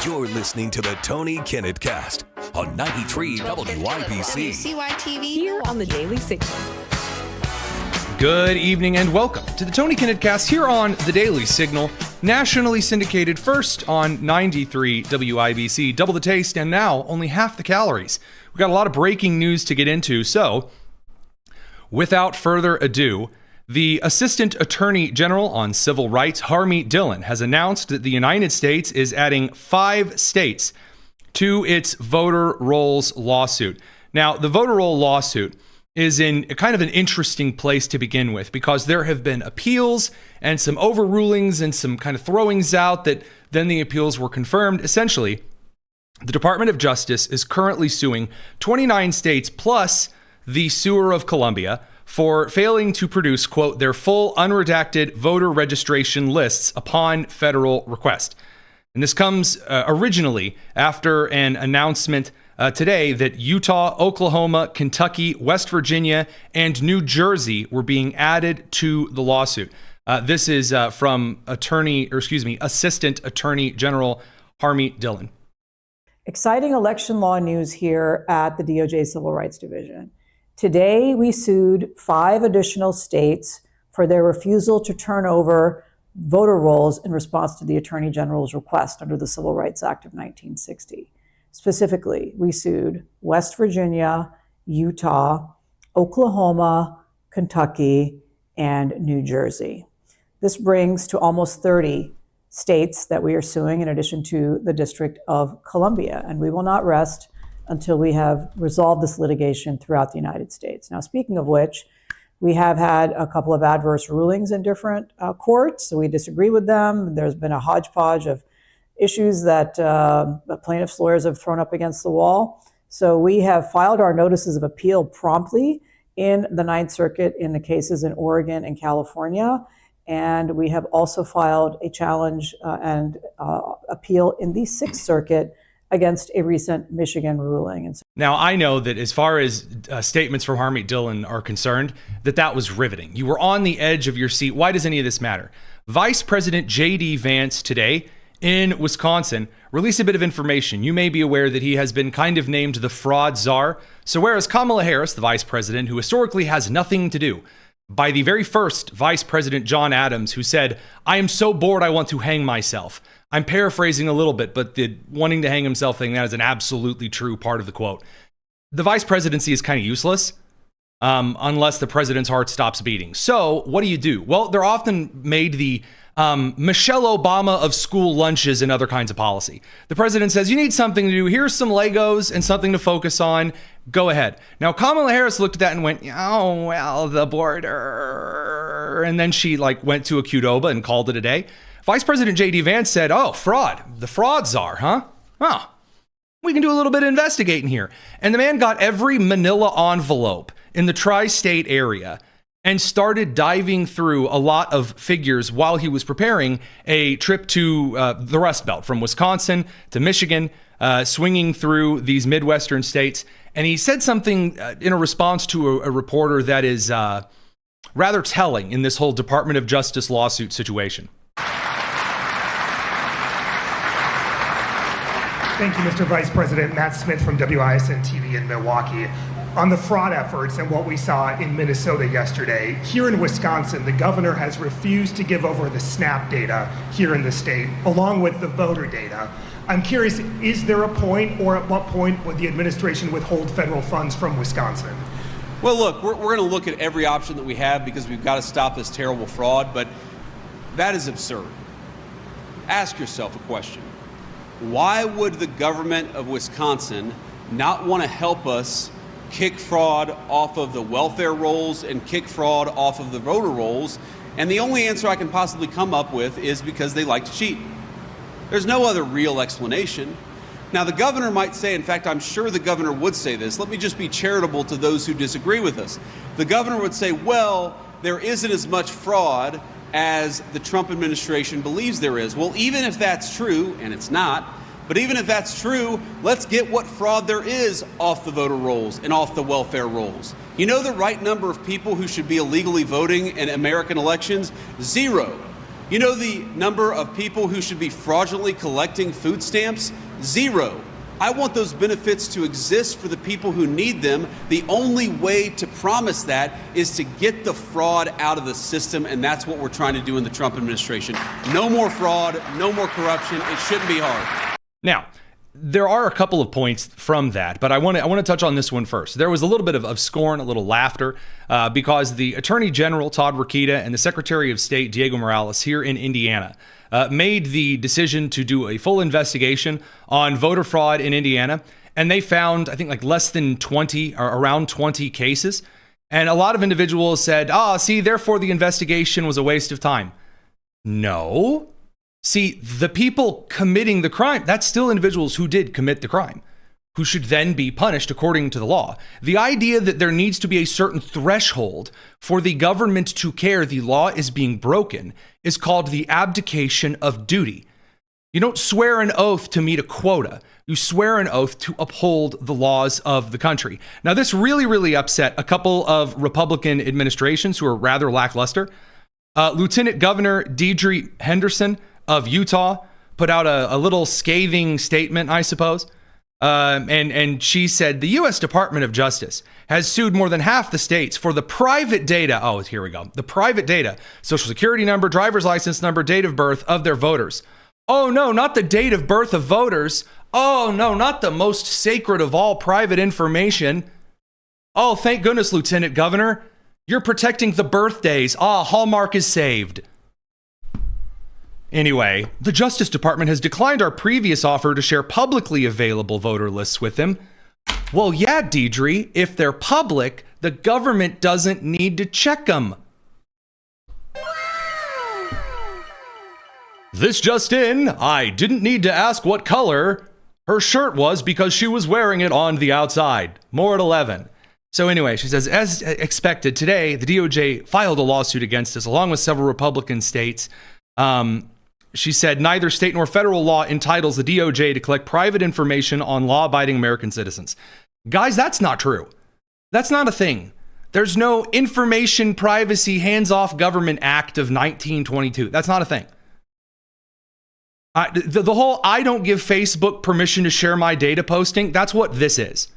You're listening to the Tony Kinnett Cast on 93 WIBC. WCYTV Here on the Daily Signal. Good evening and welcome to the Tony Kinnett Cast here on the Daily Signal, nationally syndicated first on 93 WIBC. Double the taste and now only half the calories. We've got a lot of breaking news to get into, so without further ado, the Assistant Attorney General on Civil Rights, Harmeet Dillon, has announced that the United States is adding 5 states to its voter rolls lawsuit. Now, the voter roll lawsuit is in kind of an interesting place to begin with because there have been appeals and some overrulings and some kind of throwings out that then the appeals were confirmed. Essentially, the Department of Justice is currently suing 29 states plus the suer of Columbia for failing to produce, quote, their full unredacted voter registration lists upon federal request. And this comes originally after an announcement today that Utah, Oklahoma, Kentucky, West Virginia, and New Jersey were being added to the lawsuit. This is from Assistant Attorney General Harmeet Dillon. Exciting election law news here at the DOJ Civil Rights Division. Today, we sued 5 additional states for their refusal to turn over voter rolls in response to the Attorney General's request under the Civil Rights Act of 1960. Specifically, we sued West Virginia, Utah, Oklahoma, Kentucky, and New Jersey. This brings to almost 30 states that we are suing in addition to the District of Columbia, and we will not rest until we have resolved this litigation throughout the United States. Now, speaking of which, we have had a couple of adverse rulings in different courts, so we disagree with them. There's been a hodgepodge of issues that plaintiffs' lawyers have thrown up against the wall. So we have filed our notices of appeal promptly in the Ninth Circuit in the cases in Oregon and California. And we have also filed a challenge and appeal in the Sixth Circuit against a recent Michigan ruling. And so now, I know that as far as statements from Harmeet Dillon are concerned, that was riveting. You were on the edge of your seat. Why does any of this matter? Vice President J.D. Vance today in Wisconsin released a bit of information. You may be aware that he has been kind of named the fraud czar. So whereas Kamala Harris, the vice president, who historically has nothing to do, by the very first Vice President John Adams, who said, "I am so bored I want to hang myself." I'm paraphrasing a little bit, but the wanting to hang himself thing, that is an absolutely true part of the quote. The vice presidency is kind of useless unless the president's heart stops beating. So what do? Well, they're often made the Michelle Obama of school lunches and other kinds of policy. The president says, you need something to do. Here's some Legos and something to focus on. Go ahead. Now, Kamala Harris looked at that and went, oh, well, the border. And then she went to a Qdoba and called it a day. Vice President J.D. Vance said, oh, fraud. The fraud czar, huh? Oh, we can do a little bit of investigating here. And the man got every manila envelope in the tri-state area and started diving through a lot of figures while he was preparing a trip to the Rust Belt from Wisconsin to Michigan, swinging through these Midwestern states. And he said something in a response to a reporter that is rather telling in this whole Department of Justice lawsuit situation. Thank you, Mr. Vice President. Matt Schmidt from WISN TV in Milwaukee. On the fraud efforts and what we saw in Minnesota yesterday, here in Wisconsin, the governor has refused to give over the SNAP data here in the state, along with the voter data. I'm curious, is there a point, or at what point would the administration withhold federal funds from Wisconsin? Well, look, we're going to look at every option that we have because we've got to stop this terrible fraud, but that is absurd. Ask yourself a question. Why would the government of Wisconsin not want to help us kick fraud off of the welfare rolls and kick fraud off of the voter rolls? And the only answer I can possibly come up with is because they like to cheat. There's no other real explanation. Now, the governor might say, in fact, I'm sure the governor would say this. Let me just be charitable to those who disagree with us. The governor would say, well, there isn't as much fraud as the Trump administration believes there is. Well, even if that's true, and it's not, but even if that's true, let's get what fraud there is off the voter rolls and off the welfare rolls. You know the right number of people who should be illegally voting in American elections? 0. You know the number of people who should be fraudulently collecting food stamps? 0. I want those benefits to exist for the people who need them. The only way to promise that is to get the fraud out of the system, and that's what we're trying to do in the Trump administration. No more fraud, no more corruption. It shouldn't be hard. Now, there are a couple of points from that, but I want to touch on this one first. There was a little bit of scorn, a little laughter, because the Attorney General, Todd Rokita, and the Secretary of State, Diego Morales, here in Indiana, made the decision to do a full investigation on voter fraud in Indiana. And they found, I think, like less than 20 or around 20 cases. And a lot of individuals said, see, therefore the investigation was a waste of time. No. See, the people committing the crime, that's still individuals who did commit the crime, who should then be punished according to the law. The idea that there needs to be a certain threshold for the government to care the law is being broken is called the abdication of duty. You don't swear an oath to meet a quota. You swear an oath to uphold the laws of the country. Now, this really, really upset a couple of Republican administrations who are rather lackluster. Lieutenant Governor Deidre Henderson of Utah put out a little scathing statement, I suppose. And she said the U.S. Department of Justice has sued more than half the states for the private data. Oh, here we go. The private data, social security number, driver's license number, date of birth of their voters. Oh, no, not the date of birth of voters. Oh, no, not the most sacred of all private information. Oh, thank goodness, Lieutenant Governor. You're protecting the birthdays. Hallmark is saved. Anyway, the Justice Department has declined our previous offer to share publicly available voter lists with them. Well, yeah, Deidre, if they're public, the government doesn't need to check them. This just in, I didn't need to ask what color her shirt was because she was wearing it on the outside. More at 11. So anyway, she says, as expected, today, the DOJ filed a lawsuit against us along with several Republican states. She said neither state nor federal law entitles the DOJ to collect private information on law-abiding American citizens. Guys, that's not true. That's not a thing. There's no Information Privacy Hands-Off Government Act of 1922. That's not a thing. The whole I don't give Facebook permission to share my data posting, that's what this is.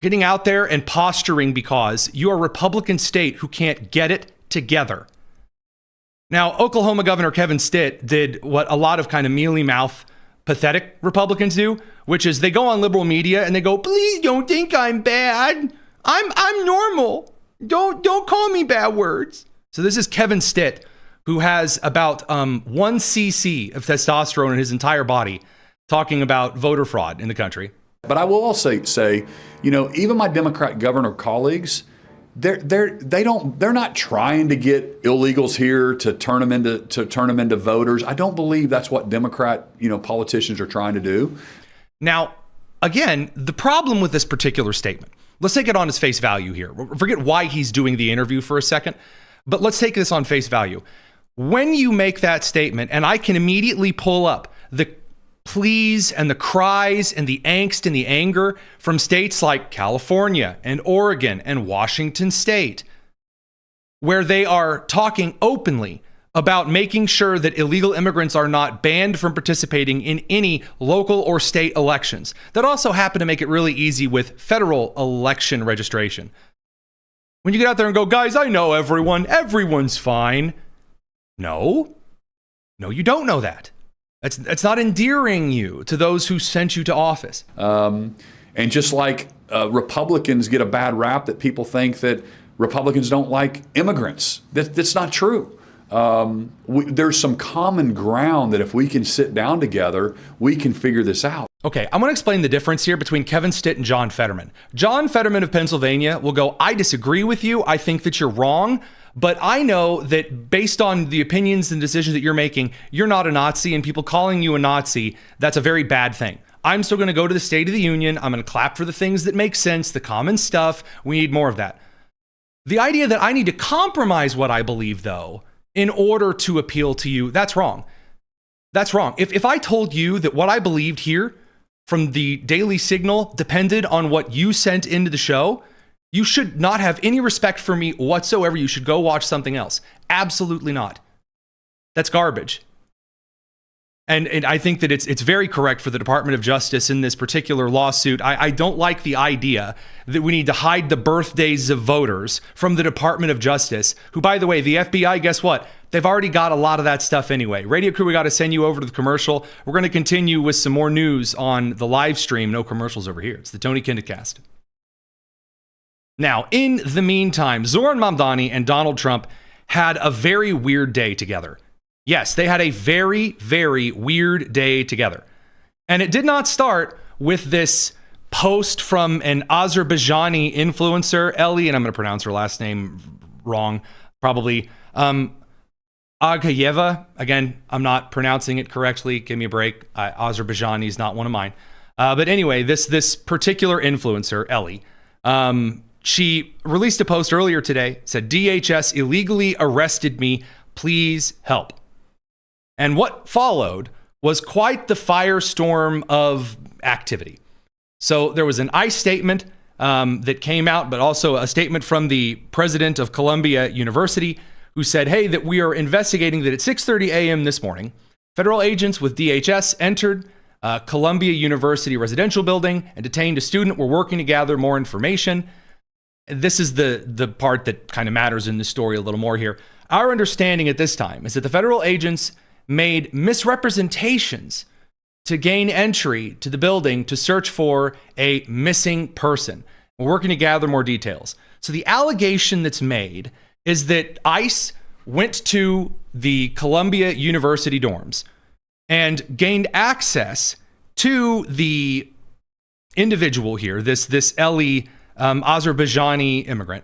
Getting out there and posturing because you are a Republican state who can't get it together. Now, Oklahoma Governor Kevin Stitt did what a lot of kind of mealy-mouth, pathetic Republicans do, which is they go on liberal media and they go, please don't think I'm bad. I'm normal. Don't call me bad words. So this is Kevin Stitt, who has about 1 cc of testosterone in his entire body, talking about voter fraud in the country. But I will also say, even my Democrat governor colleagues, they're not trying to get illegals here to turn them into voters. I don't believe that's what Democrat politicians are trying to do. Now, again, the problem with this particular statement, let's take it on its face value here. Forget why he's doing the interview for a second, but let's take this on face value. When you make that statement, and I can immediately pull up the pleas and the cries and the angst and the anger from states like California and Oregon and Washington State, where they are talking openly about making sure that illegal immigrants are not banned from participating in any local or state elections. That also happen to make it really easy with federal election registration. When you get out there and go, guys, I know everyone's fine. No, you don't know that. That's not endearing you to those who sent you to office. And just like Republicans get a bad rap that people think that Republicans don't like immigrants. That's not true. There's some common ground that if we can sit down together, we can figure this out. Okay, I'm going to explain the difference here between Kevin Stitt and John Fetterman. John Fetterman of Pennsylvania will go, I disagree with you. I think that you're wrong. But I know that based on the opinions and decisions that you're making, you're not a Nazi, and people calling you a Nazi, that's a very bad thing. I'm still going to go to the State of the Union. I'm going to clap for the things that make sense, the common stuff. We need more of that. The idea that I need to compromise what I believe, though, in order to appeal to you, that's wrong. That's wrong. If I told you that what I believed here from the Daily Signal depended on what you sent into the show, you should not have any respect for me whatsoever. You should go watch something else. Absolutely not. That's garbage. And I think that it's very correct for the Department of Justice in this particular lawsuit. I don't like the idea that we need to hide the birthdays of voters from the Department of Justice, who, by the way, the FBI, guess what? They've already got a lot of that stuff anyway. Radio crew, we got to send you over to the commercial. We're going to continue with some more news on the live stream. No commercials over here. It's the Tony Kinnett Cast. Now, in the meantime, Zohran Mamdani and Donald Trump had a very weird day together. Yes, they had a very, very weird day together. And it did not start with this post from an Azerbaijani influencer, Ellie, and I'm going to pronounce her last name wrong, probably, Agayeva. Again, I'm not pronouncing it correctly. Give me a break. Azerbaijani is not one of mine. But anyway, this particular influencer, Ellie, she released a post earlier today, said, DHS illegally arrested me. Please help. And what followed was quite the firestorm of activity. So there was an ICE statement that came out, but also a statement from the president of Columbia University, who said, hey, that we are investigating that at 6:30 a.m. this morning, federal agents with DHS entered Columbia University residential building and detained a student. We're working to gather more information. This is the part that kind of matters in this story a little more here. Our understanding at this time is that the federal agents made misrepresentations to gain entry to the building to search for a missing person. We're working to gather more details. So the allegation that's made is that ICE went to the Columbia University dorms and gained access to the individual here, this Ellie Azerbaijani immigrant,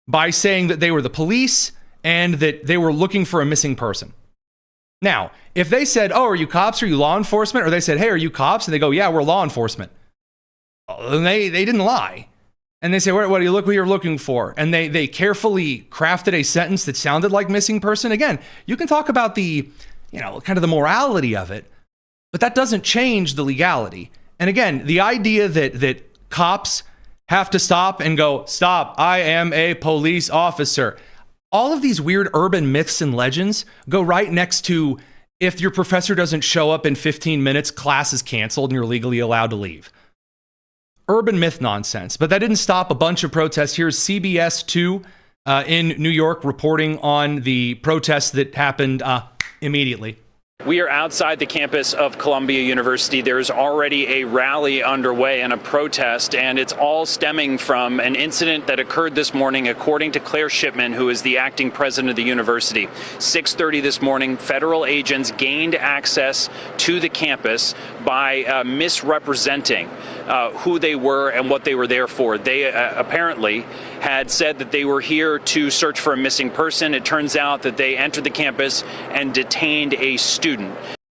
by saying that they were the police and that they were looking for a missing person. Now, if they said, oh, are you cops? Are you law enforcement? Or they said, hey, are you cops? And they go, yeah, we're law enforcement. Then they didn't lie. And they say, what do you look what you're looking for? And they carefully crafted a sentence that sounded like missing person. Again, you can talk about the, kind of the morality of it, but that doesn't change the legality. And again, the idea that cops have to stop and go, stop, I am a police officer. All of these weird urban myths and legends go right next to, if your professor doesn't show up in 15 minutes, class is canceled and you're legally allowed to leave. Urban myth nonsense. But that didn't stop a bunch of protests. Here's CBS 2 in New York reporting on the protests that happened immediately. We are outside the campus of Columbia University. There's already a rally underway and a protest, and it's all stemming from an incident that occurred this morning, according to Claire Shipman, who is the acting president of the university. 6:30 this morning, federal agents gained access to the campus by misrepresenting who they were and what they were there for. They apparently had said that they were here to search for a missing person. It turns out that they entered the campus and detained a student.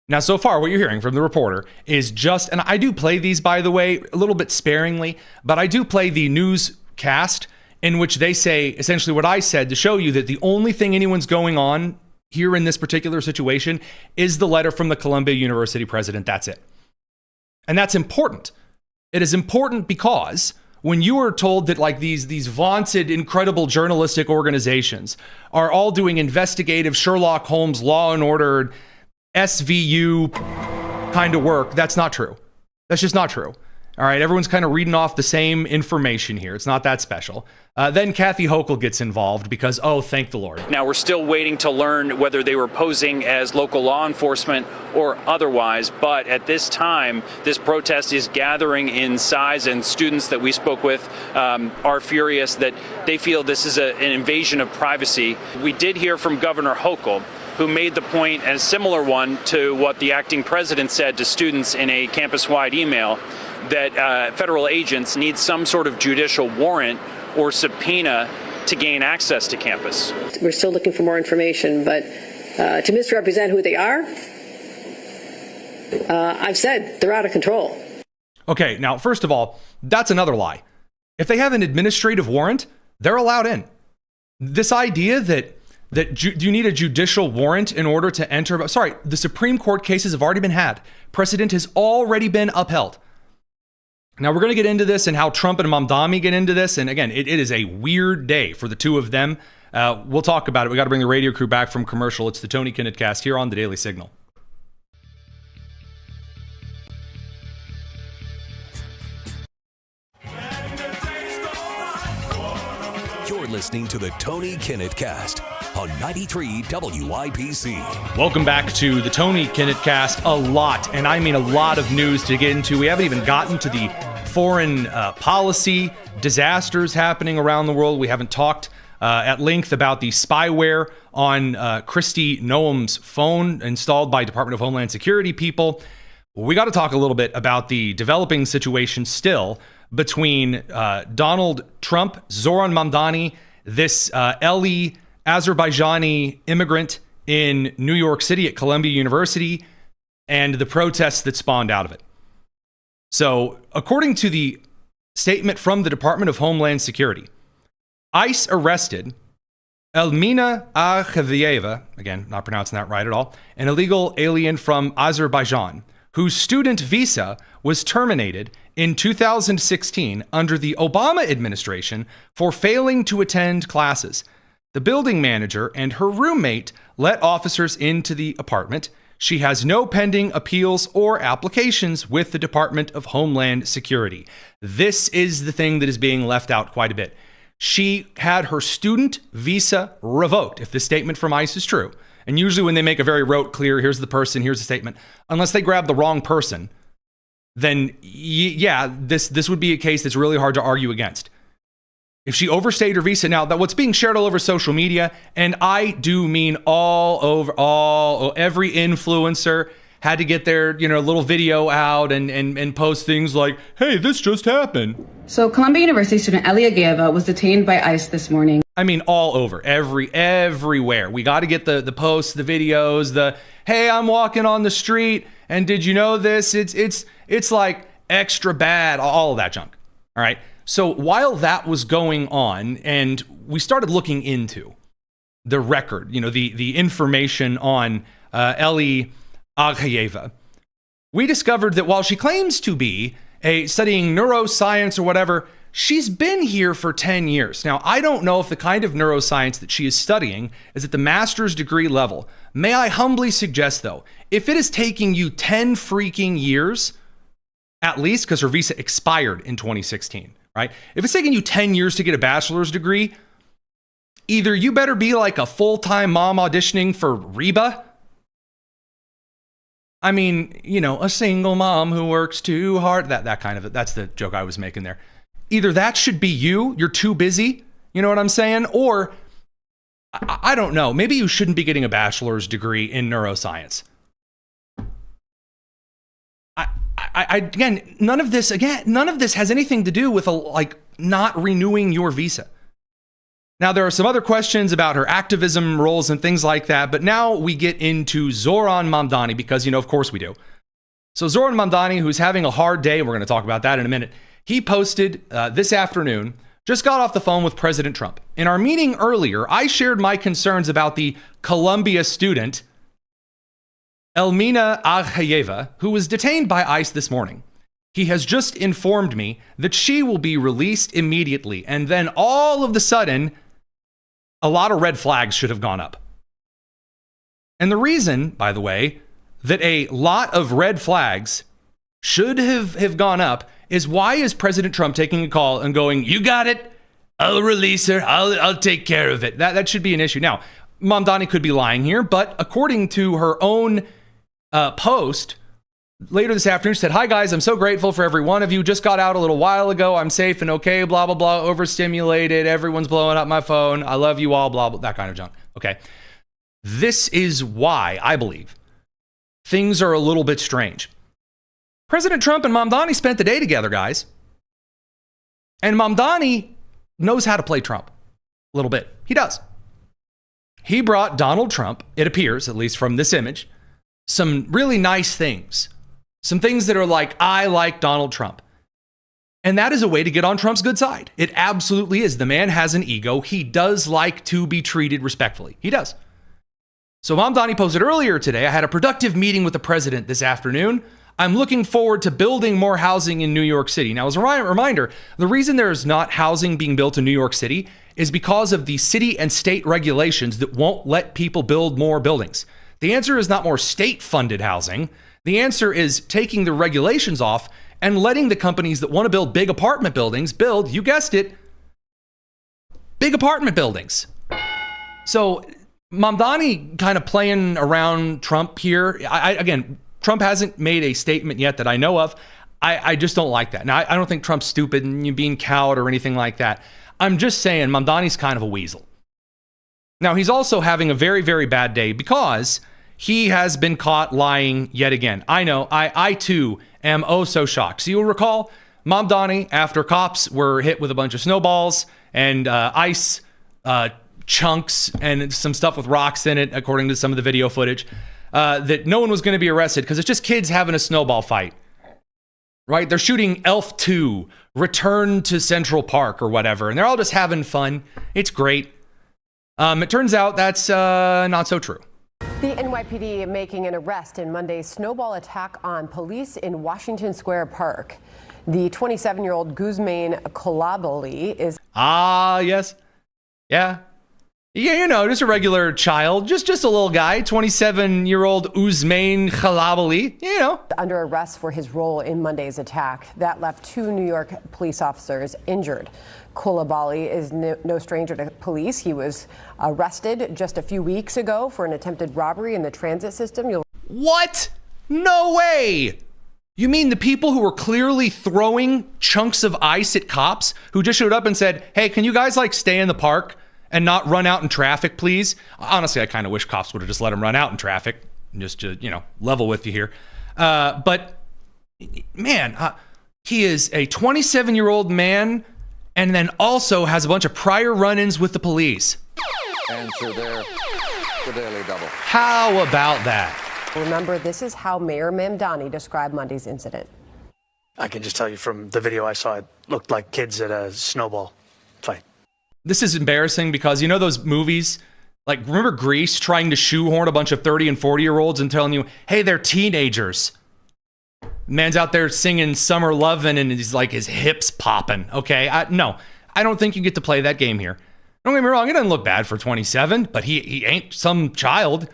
Now, so far, what you're hearing from the reporter is just, and I do play these, by the way, a little bit sparingly, but I do play the newscast in which they say essentially what I said to show you that the only thing anyone's going on here in this particular situation is the letter from the Columbia University president. That's it. And that's important. It is important because when you are told that like these vaunted, incredible journalistic organizations are all doing investigative Sherlock Holmes, Law and Order, SVU kind of work, that's not true. That's just not true. All right, everyone's kind of reading off the same information here. It's not that special. Then Kathy Hochul gets involved because, oh, thank the Lord. Now, we're still waiting to learn whether they were posing as local law enforcement or otherwise. But at this time, this protest is gathering in size, and students that we spoke with are furious that they feel this is an invasion of privacy. We did hear from Governor Hochul, who made the point, and a similar one to what the acting president said to students in a campus-wide email, that federal agents need some sort of judicial warrant or subpoena to gain access to campus. We're still looking for more information, but to misrepresent who they are, I've said they're out of control. Okay, now, first of all, that's another lie. If they have an administrative warrant, they're allowed in. This idea that do you need a judicial warrant in order to enter? Sorry, the Supreme Court cases have already been had. Precedent has already been upheld. Now, we're going to get into this and how Trump and Mamdani get into this. And again, it is a weird day for the two of them. We'll talk about it. We got to bring the radio crew back from commercial. It's the Tony Kinnett Cast here on the Daily Signal. You're listening to the Tony Kinnett Cast on 93 WIPC. Welcome back to the Tony Kinnett Cast. A lot, and I mean a lot of news to get into. We haven't even gotten to the foreign policy disasters happening around the world. We haven't talked at length about the spyware on Kristi Noem's phone installed by Department of Homeland Security people. We got to talk a little bit about the developing situation still between Donald Trump, Zohran Mamdani, this Eli Azerbaijani immigrant in New York City at Columbia University, and the protests that spawned out of it. So, according to the statement from the Department of Homeland Security, ICE arrested Elmina Akhvayeva, again, not pronouncing that right at all, an illegal alien from Azerbaijan, whose student visa was terminated in 2016 under the Obama administration for failing to attend classes. The building manager and her roommate let officers into the apartment. She has no pending appeals or applications with the Department of Homeland Security. This is the thing that is being left out quite a bit. She had her student visa revoked, if this statement from ICE is true. And usually when they make a very rote clear, here's the person, here's the statement, unless they grab the wrong person, then yeah, this would be a case that's really hard to argue against. If she overstayed her visa, now that what's being shared all over social media, and I do mean every influencer had to get their little video out and post things like, hey, this just happened. So Columbia University student Eli Agayeva was detained by ICE this morning. I mean, all over, everywhere. We got to get the posts, the videos, the, hey, I'm walking on the street, and did you know this? It's like extra bad, all of that junk. All right. So while that was going on, and we started looking into the record, the information on Eli Agayeva, we discovered that while she claims to be studying neuroscience or whatever, she's been here for 10 years. Now, I don't know if the kind of neuroscience that she is studying is at the master's degree level. May I humbly suggest, though, if it is taking you 10 freaking years, at least, because her visa expired in 2016, right? If it's taking you 10 years to get a bachelor's degree, either you better be like a full-time mom auditioning for Reba. I mean, a single mom who works too hard. That kind of it. That's the joke I was making there. Either that should be you're too busy, you know what I'm saying? Or, I don't know, maybe you shouldn't be getting a bachelor's degree in neuroscience. Again, none of this has anything to do with not renewing your visa. Now, there are some other questions about her activism roles and things like that, but now we get into Zohran Mamdani because, of course we do. So Zohran Mamdani, who's having a hard day, we're going to talk about that in a minute, he posted this afternoon, just got off the phone with President Trump. In our meeting earlier, I shared my concerns about the Columbia student, Elmina Akhvayeva, who was detained by ICE this morning. He has just informed me that she will be released immediately, and then all of a sudden, a lot of red flags should have gone up. And the reason, by the way, that a lot of red flags should have gone up is why is President Trump taking a call and going, you got it, I'll release her, I'll take care of it. That should be an issue. Now, Mamdani could be lying here, but according to her own post later this afternoon, she said, hi guys, I'm so grateful for every one of you. Just got out a little while ago. I'm safe and okay, blah, blah, blah, overstimulated. Everyone's blowing up my phone. I love you all, blah, blah, that kind of junk. Okay. This is why I believe things are a little bit strange. President Trump and Mamdani spent the day together, guys. And Mamdani knows how to play Trump a little bit. He does. He brought Donald Trump, it appears, at least from this image, some really nice things. Some things that are like, I like Donald Trump. And that is a way to get on Trump's good side. It absolutely is. The man has an ego. He does like to be treated respectfully. He does. So Mamdani posted earlier today, I had a productive meeting with the president this afternoon. I'm looking forward to building more housing in New York City. Now, as a reminder, the reason there's not housing being built in New York City is because of the city and state regulations that won't let people build more buildings. The answer is not more state-funded housing. The answer is taking the regulations off and letting the companies that want to build big apartment buildings build, you guessed it, big apartment buildings. So Mamdani kind of playing around Trump here. Again, Trump hasn't made a statement yet that I know of. I just don't like that. Now, I don't think Trump's stupid and you being cowed or anything like that. I'm just saying Mamdani's kind of a weasel. Now, he's also having a very, very bad day because he has been caught lying yet again. I know, I too am oh so shocked. So you'll recall Mamdani, after cops were hit with a bunch of snowballs and ice chunks and some stuff with rocks in it, according to some of the video footage, that no one was going to be arrested because it's just kids having a snowball fight, right? They're shooting Elf 2, Return to Central Park or whatever, and they're all just having fun. It's great. It turns out that's not so true. The NYPD making an arrest in Monday's snowball attack on police in Washington Square Park. The 27-year-old Guzman Kolabali is... yes. Yeah, you know, just a regular child, just a little guy, 27-year-old Guzman Kolabali, you know. Under arrest for his role in Monday's attack. That left 2 New York police officers injured. Kolabali is no stranger to police. He was arrested just a few weeks ago for an attempted robbery in the transit system. What? No way! You mean the people who were clearly throwing chunks of ice at cops who just showed up and said, hey, can you guys like stay in the park and not run out in traffic, please? Honestly, I kind of wish cops would have just let them run out in traffic, just to, level with you here. But man, he is a 27-year-old man and then also has a bunch of prior run-ins with the police. Answer there, the Daily Double. How about that? Remember, this is how Mayor Mamdani described Monday's incident. I can just tell you from the video I saw, it looked like kids at a snowball fight. This is embarrassing because you know those movies, like remember Grease trying to shoehorn a bunch of 30 and 40-year-olds and telling you, hey, they're teenagers. Man's out there singing Summer Lovin' and he's like his hips popping. Okay, no, I don't think you get to play that game here. Don't get me wrong, it doesn't look bad for 27, but he ain't some child.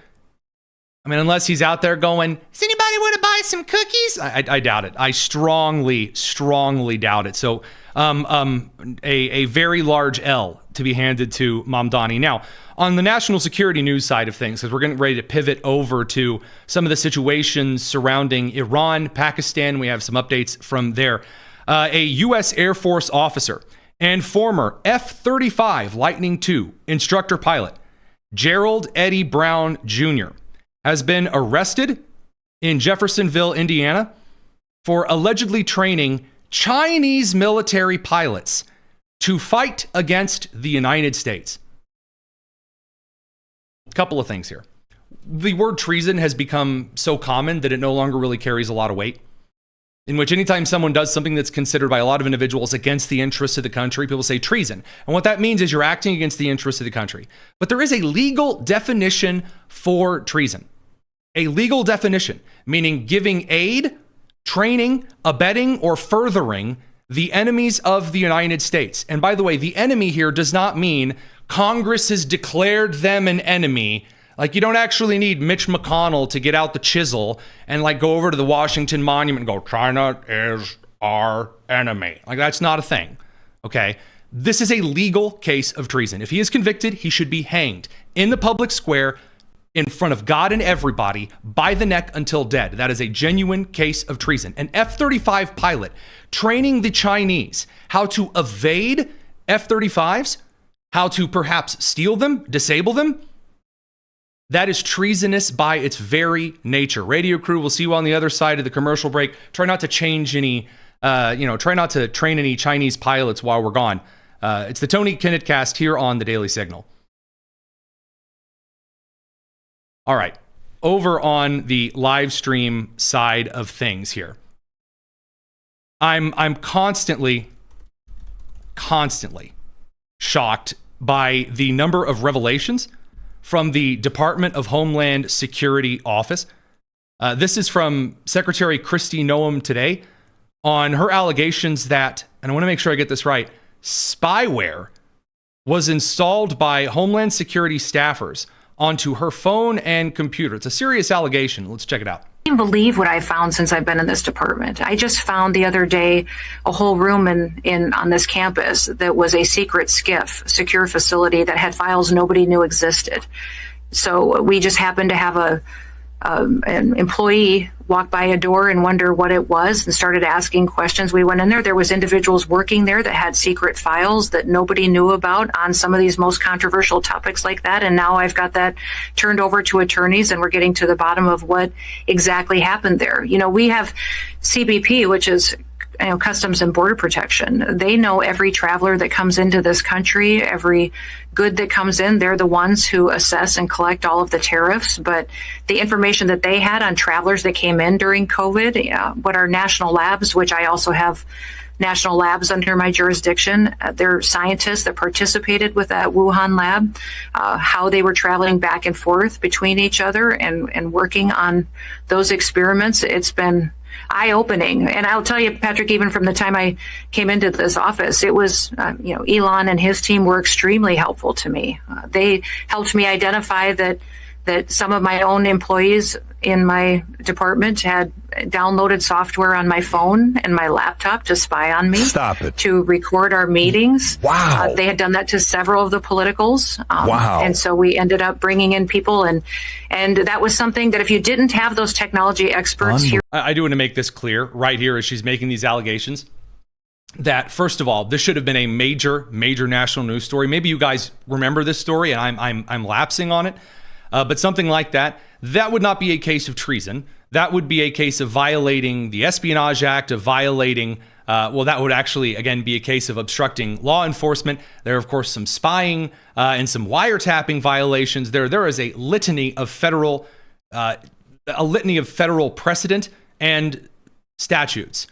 I mean, unless he's out there going, does anybody want to buy some cookies? I doubt it. I strongly doubt it. So a very large L to be handed to Mamdani. Now, on the national security news side of things, because we're getting ready to pivot over to some of the situations surrounding Iran, Pakistan, we have some updates from there. A U.S. Air Force officer and former F-35 Lightning II instructor pilot, Gerald Eddie Brown Jr., has been arrested in Jeffersonville, Indiana, for allegedly training Chinese military pilots to fight against the United States. A couple of things here. The word treason has become so common that it no longer really carries a lot of weight. In which anytime someone does something that's considered by a lot of individuals against the interests of the country, people say treason. And what that means is you're acting against the interests of the country. But there is a legal definition for treason. A legal definition, meaning giving aid, training, abetting, or furthering the enemies of the United States. And by the way, the enemy here does not mean Congress has declared them an enemy. Like, you don't actually need Mitch McConnell to get out the chisel and like go over to the Washington Monument and go, China is our enemy. Like, that's not a thing. Okay. This is a legal case of treason. If he is convicted, he should be hanged in the public square in front of God and everybody by the neck until dead. That is a genuine case of treason. An F-35 pilot training the Chinese how to evade F-35s, how to perhaps steal them, disable them. That is treasonous by its very nature. Radio crew, we'll see you on the other side of the commercial break. Try not to change any, try not to train any Chinese pilots while we're gone. It's the Tony Kinnett cast here on the Daily Signal. All right, over on the live stream side of things here. I'm constantly shocked by the number of revelations from the Department of Homeland Security office This is from Secretary Kristi Noem today on her allegations that, and I want to make sure I get this right, spyware was installed by Homeland Security staffers onto her phone and computer. It's a serious allegation. Let's check it out. I can't believe what I've found since I've been in this department. I just found the other day a whole room on this campus that was a secret SCIF, secure facility, that had files nobody knew existed. So we just happened to have an employee walk by a door and wonder what it was and started asking questions. We went in there. There was individuals working there that had secret files that nobody knew about on some of these most controversial topics like that. And now I've got that turned over to attorneys, and we're getting to the bottom of what exactly happened there. You know, we have CBP, which is Customs and Border Protection. They know every traveler that comes into this country, every good that comes in. They're the ones who assess and collect all of the tariffs. But the information that they had on travelers that came in during COVID, what our national labs, which I also have national labs under my jurisdiction, they're scientists that participated with that Wuhan lab, how they were traveling back and forth between each other and working on those experiments. It's been eye-opening. And I'll tell you, Patrick, even from the time I came into this office, it was, Elon and his team were extremely helpful to me. They helped me identify that some of my own employees in my department had downloaded software on my phone and my laptop to spy on me. Stop it. To record our meetings. Wow. They had done that to several of the politicals. Wow. And so we ended up bringing in people, and that was something that if you didn't have those technology experts here. I do want to make this clear right here as she's making these allegations that, first of all, this should have been a major national news story. Maybe you guys remember this story and I'm lapsing on it. But something like that would not be a case of treason. That would be a case of violating the Espionage Act, of violating, that would actually, again, be a case of obstructing law enforcement. There are, of course, some spying and some wiretapping violations. There is a litany of federal precedent and statutes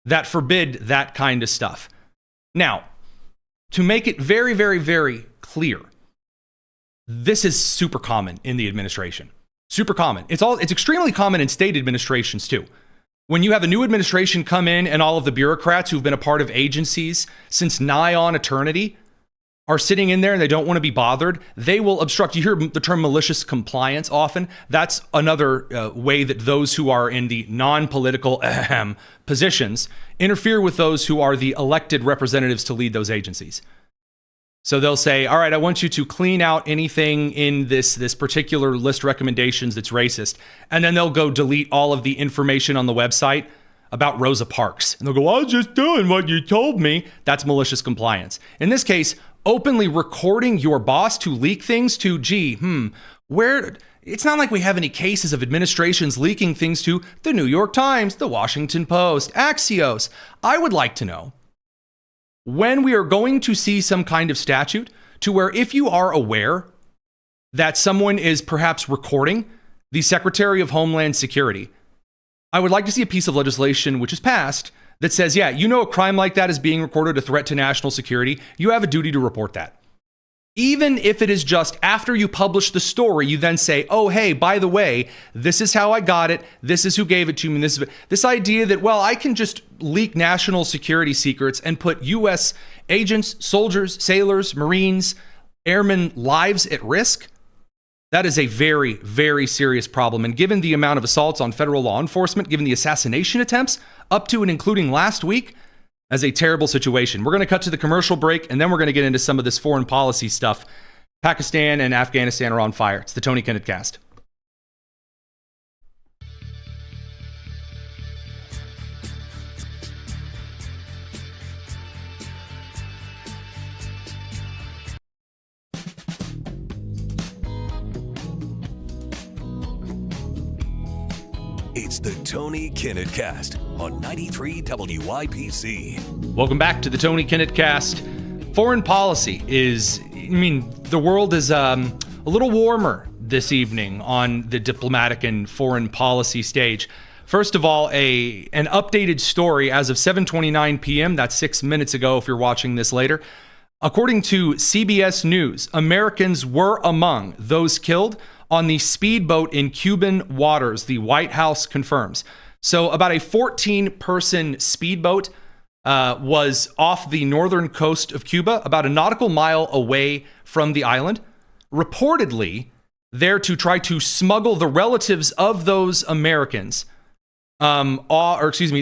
that forbid that kind of stuff. Now, to make it very, very, very clear, this is super common in the administration. Super common. It's extremely common in state administrations too. When you have a new administration come in and all of the bureaucrats who've been a part of agencies since nigh on eternity are sitting in there and they don't want to be bothered, they will obstruct. You hear the term malicious compliance often. That's another way that those who are in the non-political positions interfere with those who are the elected representatives to lead those agencies. So they'll say, all right, I want you to clean out anything in this particular list recommendations that's racist. And then they'll go delete all of the information on the website about Rosa Parks. And they'll go, I was just doing what you told me. That's malicious compliance. In this case, openly recording your boss to leak things to, where... It's not like we have any cases of administrations leaking things to the New York Times, the Washington Post, Axios. I would like to know when we are going to see some kind of statute to where if you are aware that someone is perhaps recording the Secretary of Homeland Security, I would like to see a piece of legislation which is passed that says, yeah, you know, a crime like that is being recorded, a threat to national security. You have a duty to report that. Even if it is just after you publish the story, you then say, oh, hey, by the way, this is how I got it. This is who gave it to me. This idea that, well, I can just leak national security secrets and put U.S. agents, soldiers, sailors, Marines, airmen lives at risk. That is a very, very serious problem. And given the amount of assaults on federal law enforcement, given the assassination attempts up to and including last week, as a terrible situation. We're going to cut to the commercial break, and then we're going to get into some of this foreign policy stuff. Pakistan and Afghanistan are on fire. It's the Tony Kinnett Cast. It's the Tony Kinnett Cast on 93 WIPC. Welcome back to the Tony Kinnett Cast. Foreign policy the world is a little warmer this evening on the diplomatic and foreign policy stage. First of all, an updated story as of 7:29 p.m. That's 6 minutes ago if you're watching this later. According to CBS News, Americans were among those killed on the speedboat in Cuban waters, the White House confirms. So about a 14-person speedboat was off the northern coast of Cuba, about a nautical mile away from the island, reportedly there to try to smuggle the relatives of those Americans, relatives,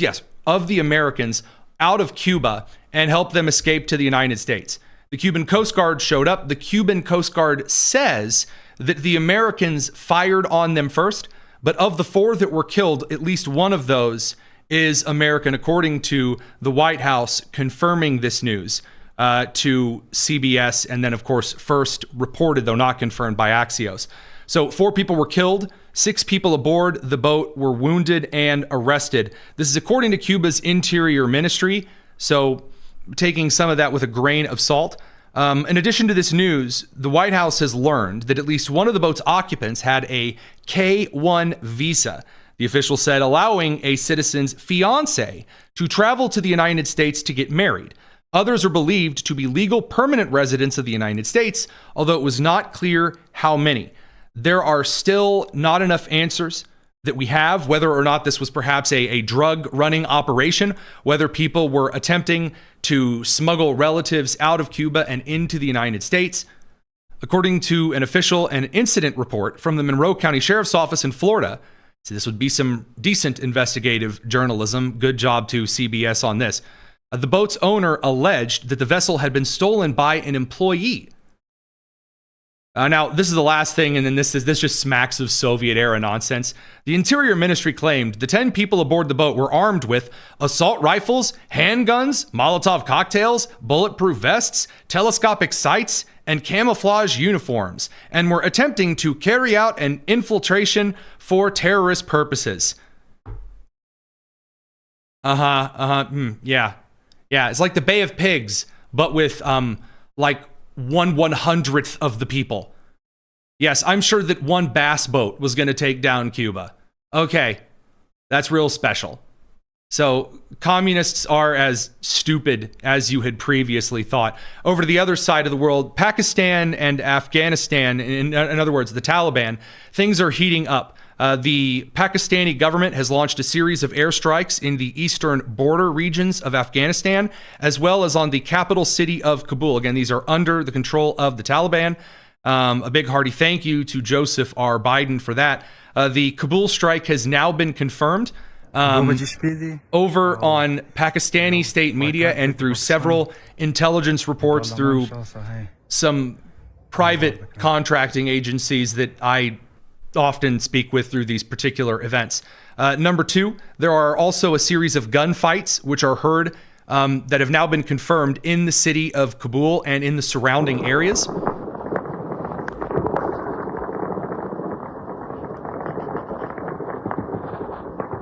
yes, of the Americans out of Cuba and help them escape to the United States. The Cuban Coast Guard showed up. The Cuban Coast Guard says that the Americans fired on them first, but of the 4 that were killed, at least one of those is American, according to the White House confirming this news to CBS, and then, of course, first reported, though not confirmed, by Axios. So 4 people were killed, 6 people aboard the boat were wounded and arrested. This is according to Cuba's Interior Ministry, so taking some of that with a grain of salt. In addition to this news, the White House has learned that at least one of the boat's occupants had a K-1 visa, the official said, allowing a citizen's fiancé to travel to the United States to get married. Others are believed to be legal permanent residents of the United States, although it was not clear how many. There are still not enough answers that we have, whether or not this was perhaps a drug running operation, whether people were attempting to smuggle relatives out of Cuba and into the United States. According to an official and incident report from the Monroe County Sheriff's Office in Florida, so this would be some decent investigative journalism. Good job to CBS on this. The boat's owner alleged that the vessel had been stolen by an employee. Now, this is the last thing, and then this just smacks of Soviet-era nonsense. The Interior Ministry claimed the 10 people aboard the boat were armed with assault rifles, handguns, Molotov cocktails, bulletproof vests, telescopic sights, and camouflage uniforms, and were attempting to carry out an infiltration for terrorist purposes. Yeah. It's like the Bay of Pigs, but with like 1/100th of the people. Yes, I'm sure that one bass boat was going to take down Cuba. Okay, that's real special. So communists are as stupid as you had previously thought. Over to the other side of the world, Pakistan and Afghanistan, in other words, the Taliban, things are heating up. The Pakistani government has launched a series of airstrikes in the eastern border regions of Afghanistan, as well as on the capital city of Kabul. Again, these are under the control of the Taliban. A big hearty thank you to Joseph R. Biden for that. The Kabul strike has now been confirmed over on Pakistani state media and through several intelligence reports through some private contracting agencies that I often speak with through these particular events. Number 2, there are also a series of gunfights which are heard that have now been confirmed in the city of Kabul and in the surrounding areas.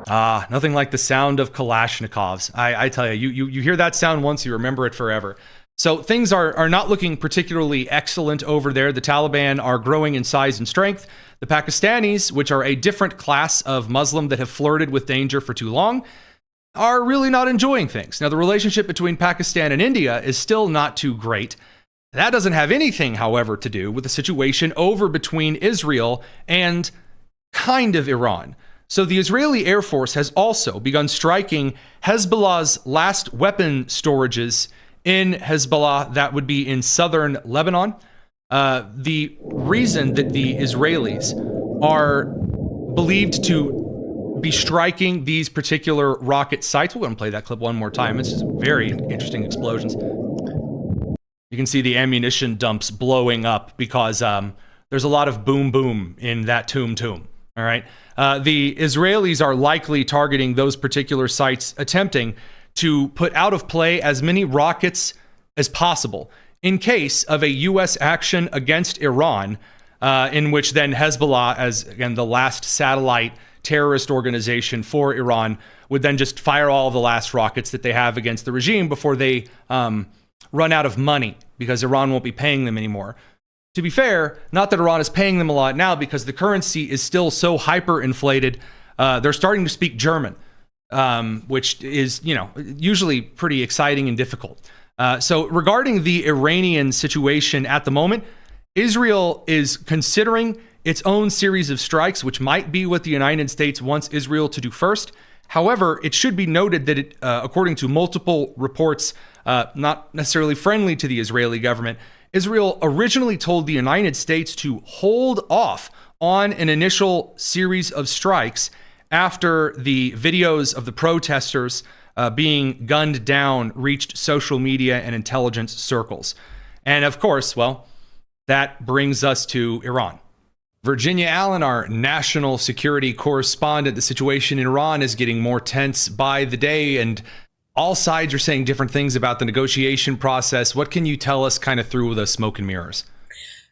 Nothing like the sound of Kalashnikovs. I tell you hear that sound once, you remember it forever. So things are not looking particularly excellent over there. The Taliban are growing in size and strength. The Pakistanis, which are a different class of Muslim that have flirted with danger for too long, are really not enjoying things. Now, the relationship between Pakistan and India is still not too great. That doesn't have anything, however, to do with the situation over between Israel and kind of Iran. So the Israeli Air Force has also begun striking Hezbollah's last weapon storages in Hezbollah, that would be in southern Lebanon. The reason that the Israelis are believed to be striking these particular rocket sites, we're going to play that clip one more time. It's just very interesting explosions. You can see the ammunition dumps blowing up because there's a lot of boom boom in that tomb. All right. The Israelis are likely targeting those particular sites, attempting to put out of play as many rockets as possible in case of a U.S. action against Iran, in which then Hezbollah, as again the last satellite terrorist organization for Iran, would then just fire all of the last rockets that they have against the regime before they run out of money, because Iran won't be paying them anymore. To be fair, not that Iran is paying them a lot now, because the currency is still so hyperinflated. They're starting to speak German, which is, usually pretty exciting and difficult. So regarding the Iranian situation at the moment, Israel is considering its own series of strikes, which might be what the United States wants Israel to do first. However, it should be noted that, according to multiple reports, not necessarily friendly to the Israeli government, Israel originally told the United States to hold off on an initial series of strikes after the videos of the protesters being gunned down reached social media and intelligence circles. And of course, well, that brings us to Iran. Virginia Allen, our national security correspondent, the situation in Iran is getting more tense by the day, and all sides are saying different things about the negotiation process. What can you tell us kind of through the smoke and mirrors?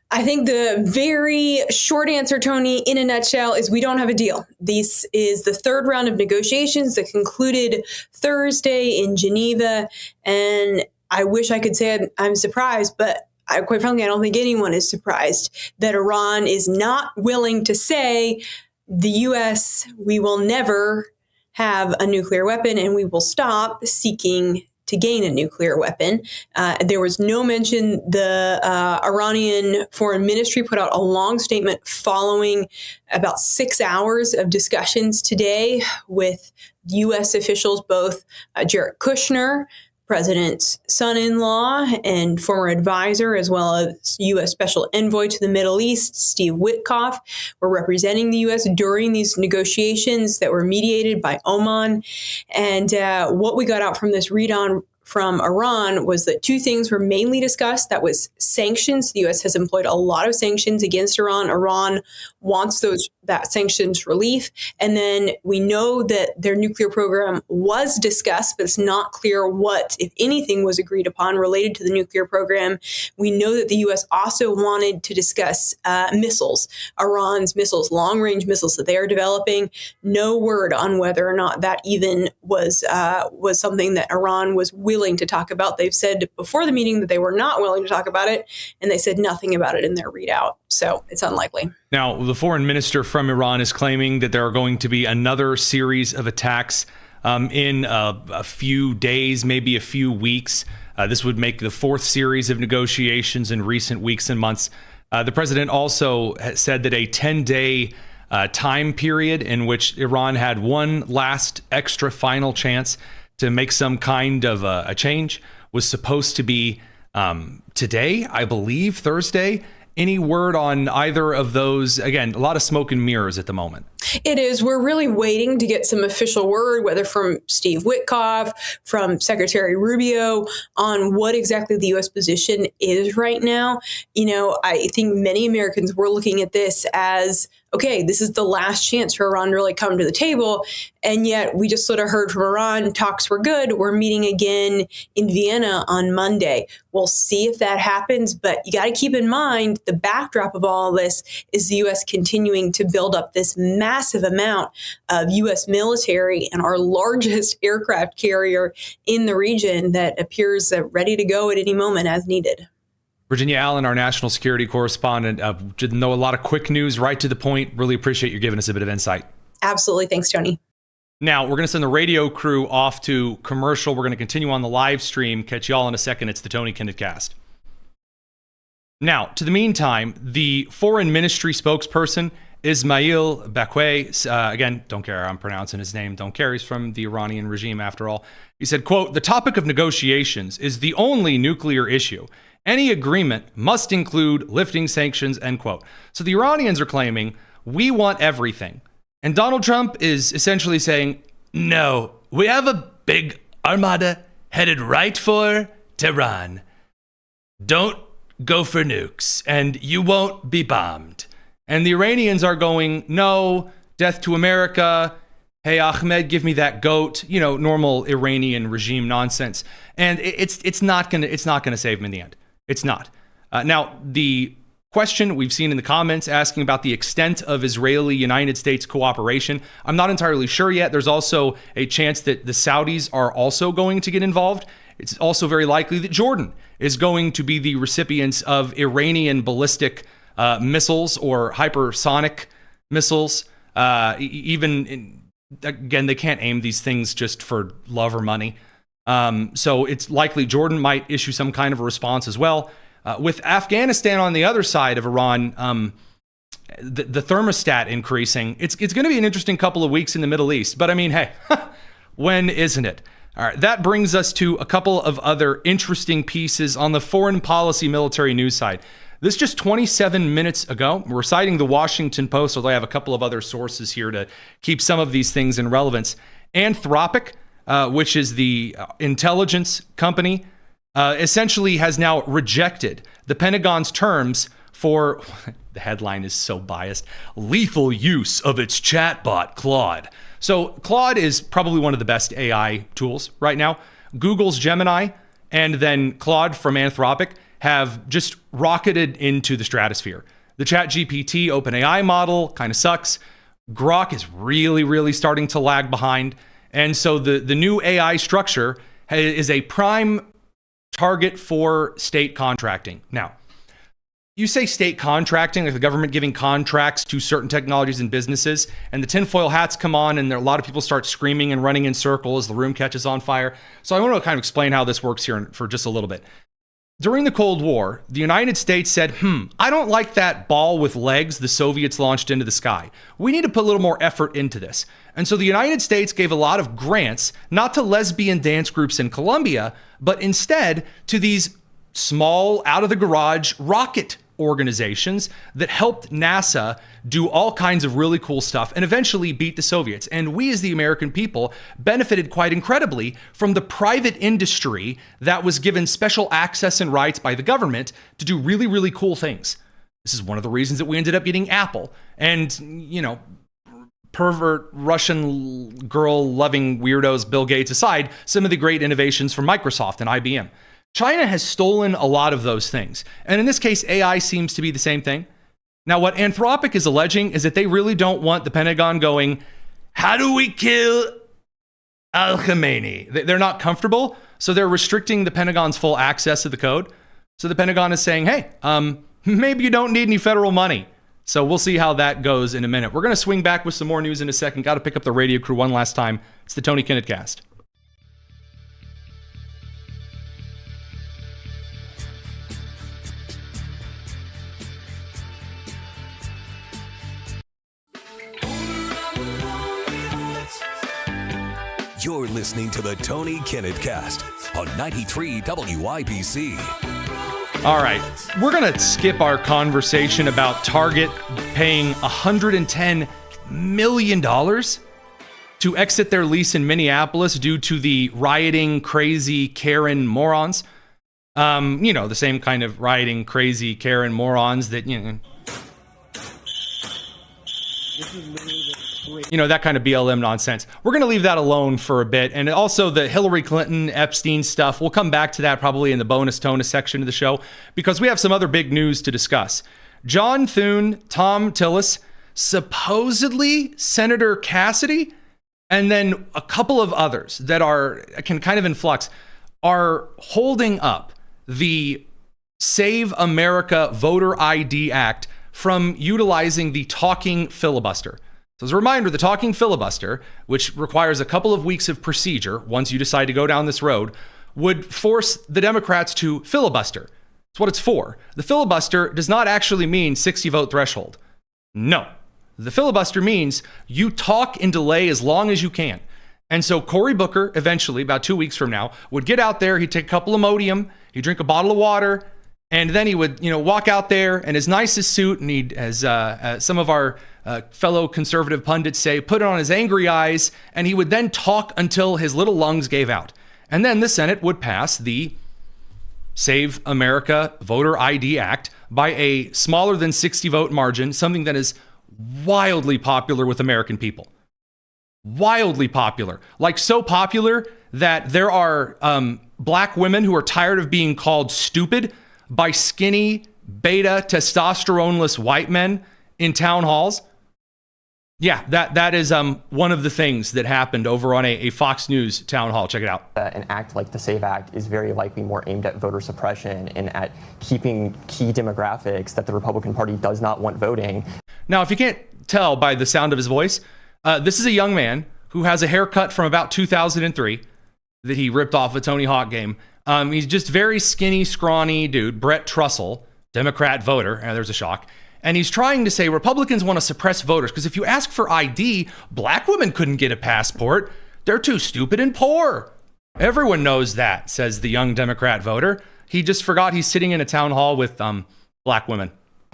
I think the very short answer, Tony, in a nutshell, is we don't have a deal. This is the third round of negotiations that concluded Thursday in Geneva. And I wish I could say I'm surprised, but quite frankly, I don't think anyone is surprised that Iran is not willing to say, the U.S., we will never have a nuclear weapon and we will stop seeking to gain a nuclear weapon. There was no mention. The Iranian Foreign Ministry put out a long statement following about 6 hours of discussions today with U.S. officials, both Jared Kushner, President's son-in-law and former advisor, as well as U.S. Special Envoy to the Middle East, Steve Witkoff, were representing the U.S. during these negotiations that were mediated by Oman. And what we got out from this read-on from Iran was that two things were mainly discussed. That was sanctions. The U.S. has employed a lot of sanctions against Iran. Iran wants that sanctions relief. And then we know that their nuclear program was discussed, but it's not clear what, if anything, was agreed upon related to the nuclear program. We know that the U.S. also wanted to discuss missiles, Iran's missiles, long-range missiles that they are developing. No word on whether or not that even was something that Iran was willing to talk about. They've said before the meeting that they were not willing to talk about it, and they said nothing about it in their readout. So it's unlikely. Now, the foreign minister from Iran is claiming that there are going to be another series of attacks in a few days, maybe a few weeks. This would make the fourth series of negotiations in recent weeks and months. The president also said that a 10-day time period in which Iran had one last extra final chance to make some kind of a change was supposed to be today, I believe, Thursday. Any word on either of those? Again, a lot of smoke and mirrors at the moment. It is. We're really waiting to get some official word, whether from Steve Witkoff, from Secretary Rubio, on what exactly the U.S. position is right now. You know, I think many Americans were looking at this as, okay, this is the last chance for Iran to really come to the table. And yet we just sort of heard from Iran, talks were good. We're meeting again in Vienna on Monday. We'll see if that happens. But you got to keep in mind the backdrop of all this is the U.S. continuing to build up this massive amount of U.S. military and our largest aircraft carrier in the region that appears ready to go at any moment as needed. Virginia Allen, our national security correspondent, didn't know a lot of quick news, right to the point. Really appreciate you giving us a bit of insight. Absolutely. Thanks, Tony. Now, we're going to send the radio crew off to commercial. We're going to continue on the live stream. Catch y'all in a second. It's the Tony Kinnett Cast. Now, to the meantime, the foreign ministry spokesperson, Ismail Baqi, again, don't care, I'm pronouncing his name, don't care, he's from the Iranian regime after all. He said, quote, "The topic of negotiations is the only nuclear issue. Any agreement must include lifting sanctions," end quote. So the Iranians are claiming, we want everything. And Donald Trump is essentially saying, no, we have a big armada headed right for Tehran. Don't go for nukes, and you won't be bombed. And the Iranians are going, no, death to America. Hey, Ahmed, give me that goat. You know, normal Iranian regime nonsense. And it's not gonna save him in the end. It's not. Now, the question we've seen in the comments asking about the extent of Israeli-United States cooperation, I'm not entirely sure yet. There's also a chance that the Saudis are also going to get involved. It's also very likely that Jordan is going to be the recipients of Iranian ballistic missiles or hypersonic missiles. Again, they can't aim these things just for love or money. So it's likely Jordan might issue some kind of a response as well. With Afghanistan on the other side of Iran, the thermostat increasing, it's going to be an interesting couple of weeks in the Middle East. But I mean, hey, when isn't it? All right, that brings us to a couple of other interesting pieces on the foreign policy military news side. This just 27 minutes ago. We're citing the Washington Post, although I have a couple of other sources here to keep some of these things in relevance. Anthropic, which is the intelligence company, essentially has now rejected the Pentagon's terms for, the headline is so biased, lethal use of its chatbot, Claude. So Claude is probably one of the best AI tools right now. Google's Gemini and then Claude from Anthropic have just rocketed into the stratosphere. The ChatGPT OpenAI model kind of sucks. Grok is really, really starting to lag behind. And so the new AI structure is a prime target for state contracting. Now, you say state contracting, like the government giving contracts to certain technologies and businesses, and the tinfoil hats come on, and a lot of people start screaming and running in circles. The room catches on fire. So I want to kind of explain how this works here for just a little bit. During the Cold War, the United States said, I don't like that ball with legs the Soviets launched into the sky. We need to put a little more effort into this. And so the United States gave a lot of grants, not to lesbian dance groups in Colombia, but instead to these small, out-of-the-garage rocket organizations that helped NASA do all kinds of really cool stuff and eventually beat the Soviets. And we as the American people benefited quite incredibly from the private industry that was given special access and rights by the government to do really, really cool things. This is one of the reasons that we ended up getting Apple and, you know, pervert Russian girl loving weirdos, Bill Gates aside, some of the great innovations from Microsoft and IBM. China has stolen a lot of those things. And in this case, AI seems to be the same thing. Now, what Anthropic is alleging is that they really don't want the Pentagon going, how do we kill Al Khamenei? They're not comfortable, so they're restricting the Pentagon's full access to the code. So the Pentagon is saying, hey, maybe you don't need any federal money. So we'll see how that goes in a minute. We're going to swing back with some more news in a second. Got to pick up the radio crew one last time. It's the Tony Kinnett Cast. You're listening to the Tony Kinnett Cast on 93 WIBC. All right, we're going to skip our conversation about Target paying $110 million to exit their lease in Minneapolis due to the rioting, crazy Karen morons. You know, the same kind of rioting, crazy Karen morons that, that kind of BLM nonsense. We're going to leave that alone for a bit. And also the Hillary Clinton, Epstein stuff. We'll come back to that probably in the bonus tonus section of the show because we have some other big news to discuss. John Thune, Tom Tillis, supposedly Senator Cassidy, and then a couple of others that can kind of in flux, are holding up the Save America Voter ID Act from utilizing the talking filibuster. So as a reminder, the talking filibuster, which requires a couple of weeks of procedure once you decide to go down this road, would force the Democrats to filibuster. That's what it's for. The filibuster does not actually mean 60 vote threshold. No. The filibuster means you talk and delay as long as you can. And so Cory Booker, eventually, about 2 weeks from now, would get out there, he'd take a couple of Imodium, he'd drink a bottle of water, and then he would, walk out there in his nicest suit, and he'd, as some of our fellow conservative pundits say, put it on his angry eyes, and he would then talk until his little lungs gave out. And then the Senate would pass the Save America Voter ID Act by a smaller than 60 vote margin, something that is wildly popular with American people. Wildly popular. Like so popular that there are black women who are tired of being called stupid by skinny, beta, testosterone-less white men in town halls. Yeah, that is one of the things that happened over on a Fox News town hall. Check it out. An act like the SAVE Act is very likely more aimed at voter suppression and at keeping key demographics that the Republican Party does not want voting. Now, if you can't tell by the sound of his voice, this is a young man who has a haircut from about 2003 that he ripped off a Tony Hawk game. He's just very skinny, scrawny dude, Brett Trussell, Democrat voter. There's a shock. And he's trying to say Republicans want to suppress voters because if you ask for ID, black women couldn't get a passport. They're too stupid and poor. Everyone knows that, says the young Democrat voter. He just forgot he's sitting in a town hall with black women.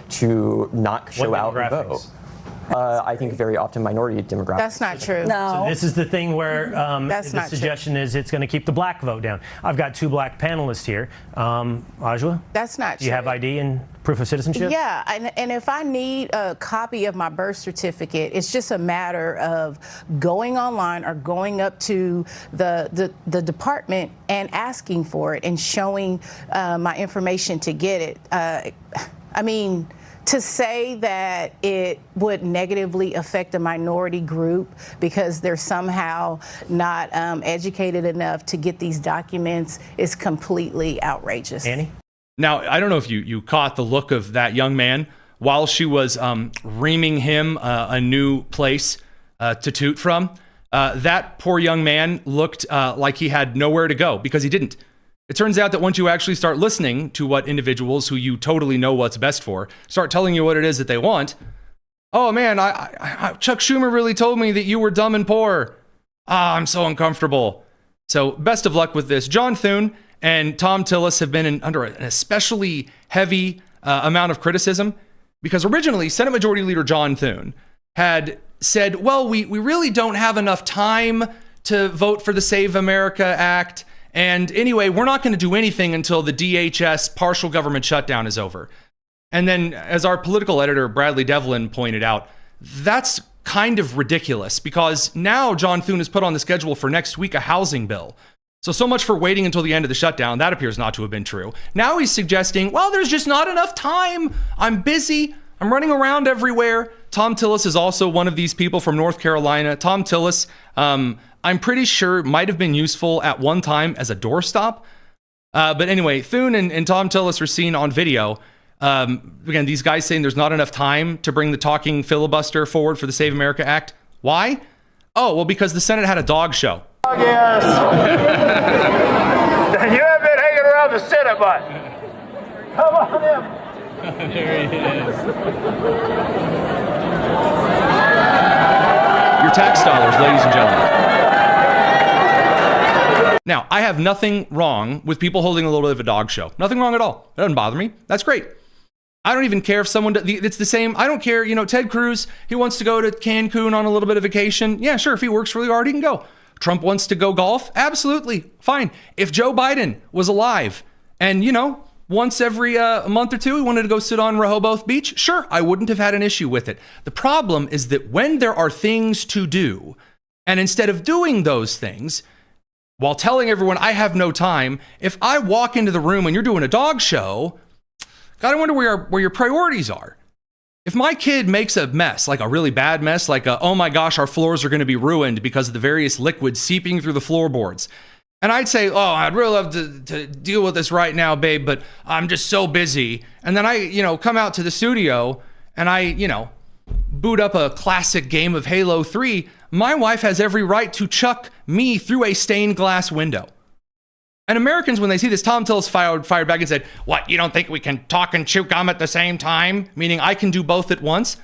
To not show out and vote. I think very often minority demographics. That's not true. No. So this is the thing where the suggestion is it's going to keep the black vote down. I've got two black panelists here. Ajwa? That's not true. Do you have ID and proof of citizenship? Yeah, and if I need a copy of my birth certificate, it's just a matter of going online or going up to the department and asking for it and showing my information to get it. I mean, to say that it would negatively affect a minority group because they're somehow not educated enough to get these documents is completely outrageous. Annie? Now, I don't know if you caught the look of that young man while she was reaming him a new place to toot from. That poor young man looked like he had nowhere to go because he didn't. It turns out that once you actually start listening to what individuals who you totally know what's best for start telling you what it is that they want, oh man, I Chuck Schumer really told me that you were dumb and poor. I'm so uncomfortable. So best of luck with this. John Thune and Tom Tillis have been under an especially heavy amount of criticism because originally Senate Majority Leader John Thune had said, well, we really don't have enough time to vote for the Save America Act. And anyway, we're not going to do anything until the DHS partial government shutdown is over. And then, as our political editor, Bradley Devlin, pointed out, that's kind of ridiculous because now John Thune has put on the schedule for next week a housing bill. So much for waiting until the end of the shutdown. That appears not to have been true. Now he's suggesting, well, there's just not enough time. I'm busy. I'm running around everywhere. Tom Tillis is also one of these people from North Carolina. Tom Tillis, I'm pretty sure might have been useful at one time as a doorstop. But anyway, Thune and Tom Tillis are seen on video. Again, these guys saying there's not enough time to bring the talking filibuster forward for the Save America Act. Why? Oh, well, because the Senate had a dog show. Yes. You have been hanging around the Senate, but come on in. There he is. Your tax dollars, ladies and gentlemen. Now, I have nothing wrong with people holding a little bit of a dog show. Nothing wrong at all. It doesn't bother me. That's great. I don't even care if someone, it's the same. I don't care. Ted Cruz, he wants to go to Cancun on a little bit of vacation. Yeah, sure. If he works really hard, he can go. Trump wants to go golf. Absolutely. Fine. If Joe Biden was alive and, once every month or two, he wanted to go sit on Rehoboth Beach, sure, I wouldn't have had an issue with it. The problem is that when there are things to do, and instead of doing those things, while telling everyone I have no time, if I walk into the room and you're doing a dog show, gotta wonder where your priorities are. If my kid makes a mess, like a really bad mess, like oh my gosh, our floors are gonna be ruined because of the various liquids seeping through the floorboards, and I'd say, oh, I'd really love to deal with this right now, babe, but I'm just so busy. And then I, come out to the studio and I, boot up a classic game of Halo 3. My wife has every right to chuck me through a stained glass window. And Americans, when they see this, Tom Tillis fired back and said, what, you don't think we can talk and chew gum at the same time? Meaning I can do both at once?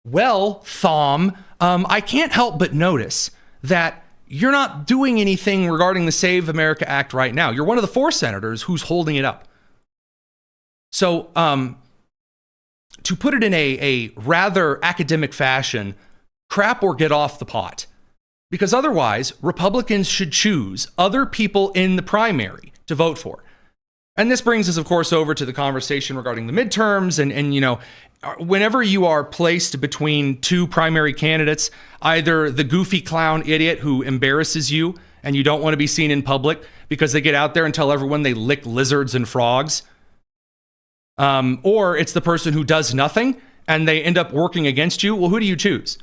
Well, Thom, I can't help but notice that you're not doing anything regarding the Save America Act right now. You're one of the 4 senators who's holding it up. So, to put it in a rather academic fashion, crap or get off the pot. Because otherwise, Republicans should choose other people in the primary to vote for. And this brings us, of course, over to the conversation regarding the midterms and whenever you are placed between 2 primary candidates, either the goofy clown idiot who embarrasses you and you don't want to be seen in public because they get out there and tell everyone they lick lizards and frogs, or it's the person who does nothing and they end up working against you. Well, who do you choose?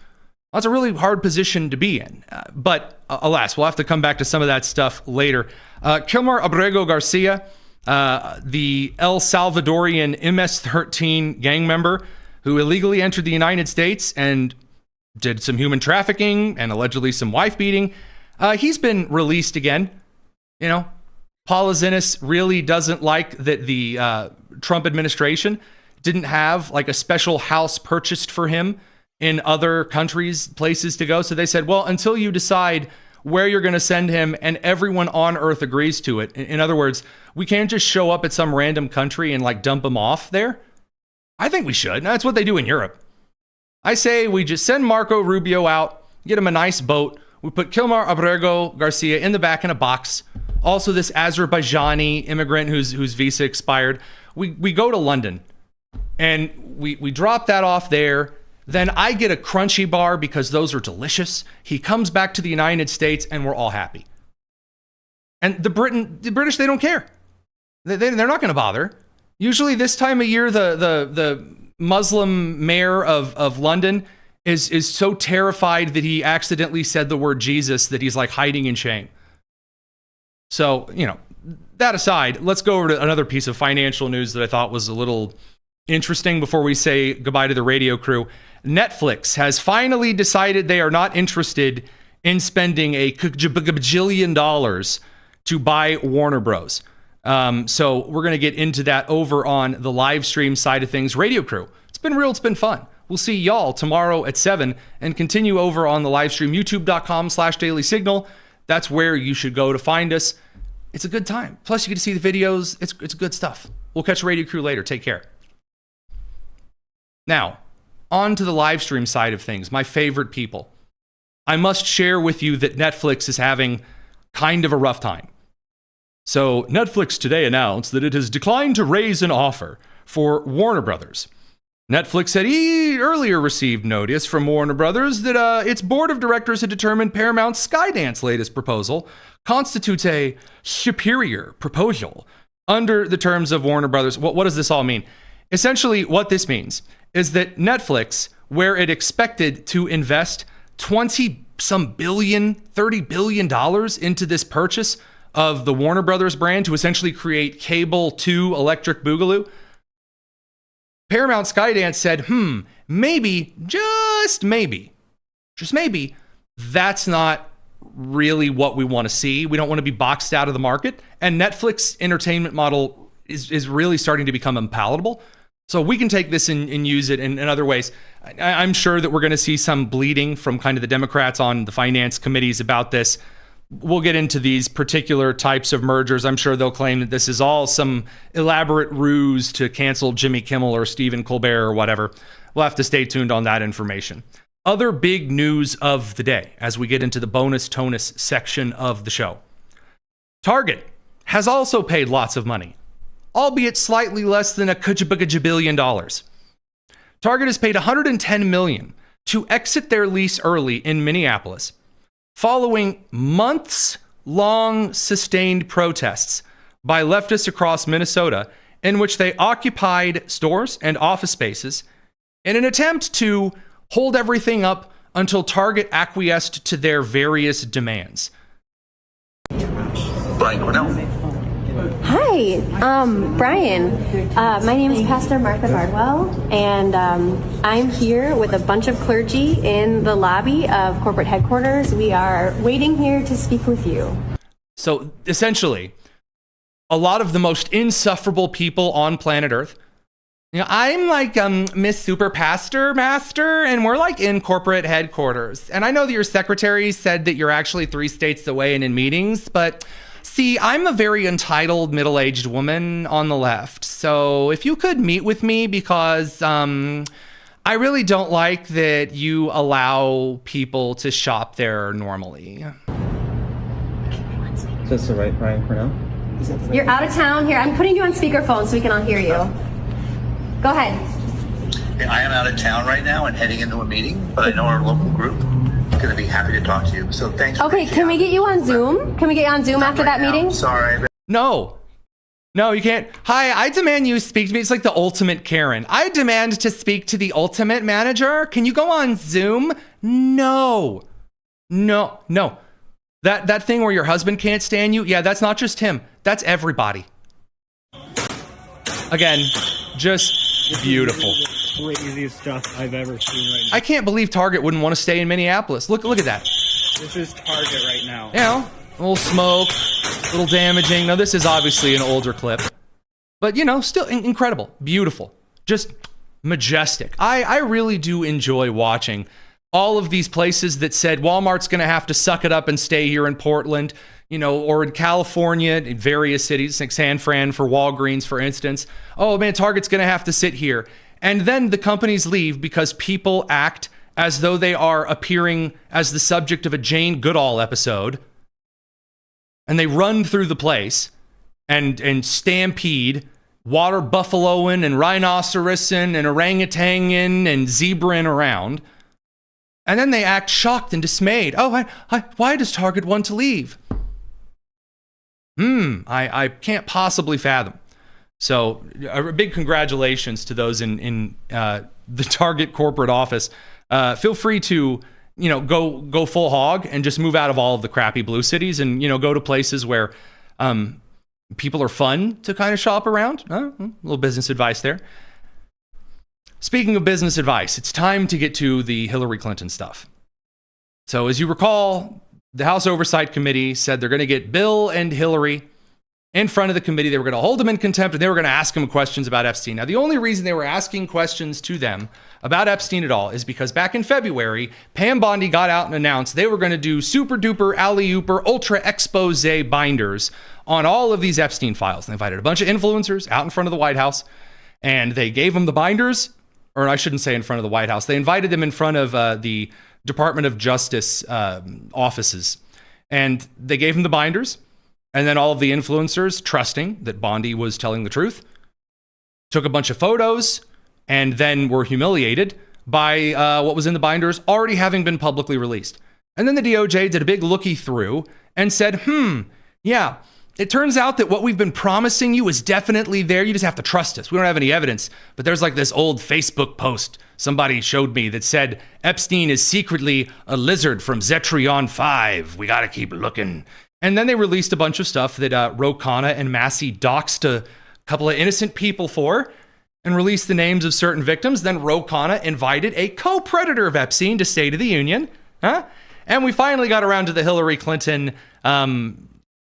Well, that's a really hard position to be in. But alas, we'll have to come back to some of that stuff later. Kilmar Abrego Garcia, the El Salvadorian MS-13 gang member who illegally entered the United States and did some human trafficking and allegedly some wife beating. He's been released again. Paula Zinnis really doesn't like that the Trump administration didn't have like a special house purchased for him in other countries, places to go. So they said, well, until you decide where you're going to send him and everyone on earth agrees to it. In other words, we can't just show up at some random country and like dump him off there. I think we should. That's what they do in Europe. I say we just send Marco Rubio out, get him a nice boat. We put Kilmar Abrego Garcia in the back in a box. Also this Azerbaijani immigrant whose visa expired. We go to London and we drop that off there. Then I get a crunchy bar because those are delicious. He comes back to the United States and we're all happy. And the British, they don't care. They're not going to bother. Usually this time of year, the Muslim mayor of London is so terrified that he accidentally said the word Jesus that he's like hiding in shame. So, you know, that aside, let's go over to another piece of financial news that I thought was a little interesting before we say goodbye to the radio crew. Netflix has finally decided they are not interested in spending a bajillion dollars to buy Warner Bros. So we're going to get into that over on the live stream side of things. Radio crew, it's been real, it's been fun. We'll see y'all tomorrow at 7 and continue over on the live stream, youtube.com/Daily Signal. That's where you should go to find us. It's a good time. Plus you get to see the videos. It's good stuff. We'll catch radio crew later. Take care. Now, on to the live stream side of things, my favorite people. I must share with you that Netflix is having kind of a rough time. So Netflix today announced that it has declined to raise an offer for Warner Brothers. Netflix had earlier received notice from Warner Brothers that its board of directors had determined Paramount's Skydance latest proposal constitutes a superior proposal under the terms of Warner Brothers. What does this all mean? Essentially, what this means is that Netflix, where it expected to invest $30 billion into this purchase of the Warner Brothers brand to essentially create Cable 2 Electric Boogaloo, Paramount Skydance said, maybe, just maybe, that's not really what we want to see. We don't want to be boxed out of the market. And Netflix entertainment model is really starting to become unpalatable. So we can take this and use it in other ways. I'm sure that we're going to see some bleeding from kind of the Democrats on the finance committees about this. We'll get into these particular types of mergers. I'm sure they'll claim that this is all some elaborate ruse to cancel Jimmy Kimmel or Stephen Colbert or whatever. We'll have to stay tuned on that information. Other big news of the day as we get into the bonus tonus section of the show. Target has also paid lots of money, albeit slightly less than $1 billion. Target has paid $110 million to exit their lease early in Minneapolis, following months-long sustained protests by leftists across Minnesota in which they occupied stores and office spaces in an attempt to hold everything up until Target acquiesced to their various demands. Brian Cornell. Hi, Brian. My name is Pastor Martha Bardwell, and I'm here with a bunch of clergy in the lobby of corporate headquarters. We are waiting here to speak with you. So essentially, a lot of the most insufferable people on planet Earth. You know, I'm like Miss Super Pastor Master, and we're like in corporate headquarters. And I know that your secretary said that you're actually 3 states away and in meetings, but see, I'm a very entitled middle-aged woman on the left. So if you could meet with me, because I really don't like that you allow people to shop there normally. Is this the right Brian Cornell? You're out of town here. I'm putting you on speakerphone so we can all hear you. Go ahead. I am out of town right now and heading into a meeting, but I know our local group is going to be happy to talk to you. So thanks. Okay, can we get you on Zoom? Can we get you on Zoom after that meeting? Sorry. No, you can't. Hi, I demand you speak to me. It's like the ultimate Karen. I demand to speak to the ultimate manager. Can you go on Zoom? No. That thing where your husband can't stand you, yeah, that's not just him. That's everybody. Again, just beautiful. This is the craziest stuff I've ever seen right now. I can't believe Target wouldn't want to stay in Minneapolis. Look at that. This is Target right now. You know, A little smoke, a little damaging. Now, this is obviously an older clip, but, you know, still incredible, beautiful, just majestic. I really do enjoy watching all of these places that said Walmart's going to have to suck it up and stay here in Portland, you know, or in California, in various cities, like San Fran for Walgreens, for instance. Oh, man, Target's going to have to sit here. And then the companies leave because people act as though they are appearing as the subject of a Jane Goodall episode. And they run through the place and stampede, water buffaloing and rhinocerosing and orangutanging and zebraing around. And then they act shocked and dismayed. Oh, why does Target want to leave? I can't possibly fathom. So a big congratulations to those in the Target corporate office. Feel free to, you know, go full hog and just move out of all of the crappy blue cities and, you know, go to places where people are fun to kind of shop around. A little business advice there. Speaking of business advice, it's time to get to the Hillary Clinton stuff. So as you recall, the House Oversight Committee said they're going to get Bill and Hillary in front of the committee. They were going to hold them in contempt and they were going to ask them questions about Epstein. Now, the only reason they were asking questions to them about Epstein at all is because back in February, Pam Bondi got out and announced they were going to do super duper alley-ooper ultra expose binders on all of these Epstein files. And they invited a bunch of influencers out in front of the White House and they gave them the binders, or I shouldn't say in front of the White House. They invited them in front of the Department of Justice offices and they gave them the binders. And then all of the influencers, trusting that Bondi was telling the truth, took a bunch of photos and then were humiliated by what was in the binders already having been publicly released. And then the DOJ did a big looky through and said, yeah, it turns out that what we've been promising you is definitely there. You just have to trust us. We don't have any evidence. But there's like this old Facebook post somebody showed me that said Epstein is secretly a lizard from Zetrion 5. We got to keep looking. And then they released a bunch of stuff that Ro Khanna and Massey doxed a couple of innocent people for and released the names of certain victims. Then Ro Khanna invited a co-predator of Epstein to State of the Union. And we finally got around to the Hillary Clinton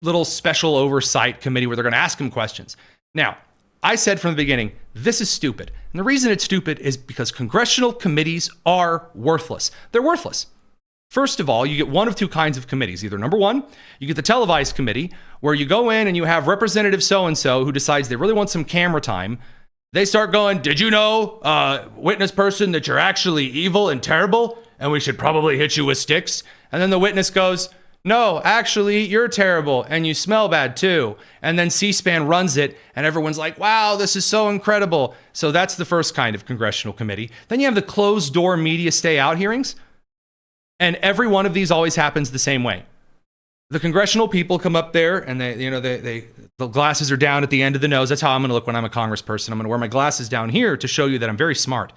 little special oversight committee where they're going to ask him questions. Now, I said from the beginning, this is stupid. And the reason it's stupid is because congressional committees are worthless. They're worthless. First of all, you get one of two kinds of committees. Either number one, you get the televised committee where you go in and you have Representative so-and-so who decides they really want some camera time. They start going, did you know, witness person, that you're actually evil and terrible and we should probably hit you with sticks? And then the witness goes, no, actually, you're terrible and you smell bad too. And then C-SPAN runs it and everyone's like, wow, this is so incredible. So that's the first kind of congressional committee. Then you have the closed door media stay out hearings. And every one of these always happens the same way. The congressional people come up there and the glasses are down at the end of the nose. That's how I'm going to look when I'm a congressperson. I'm going to wear my glasses down here to show you that I'm very smart.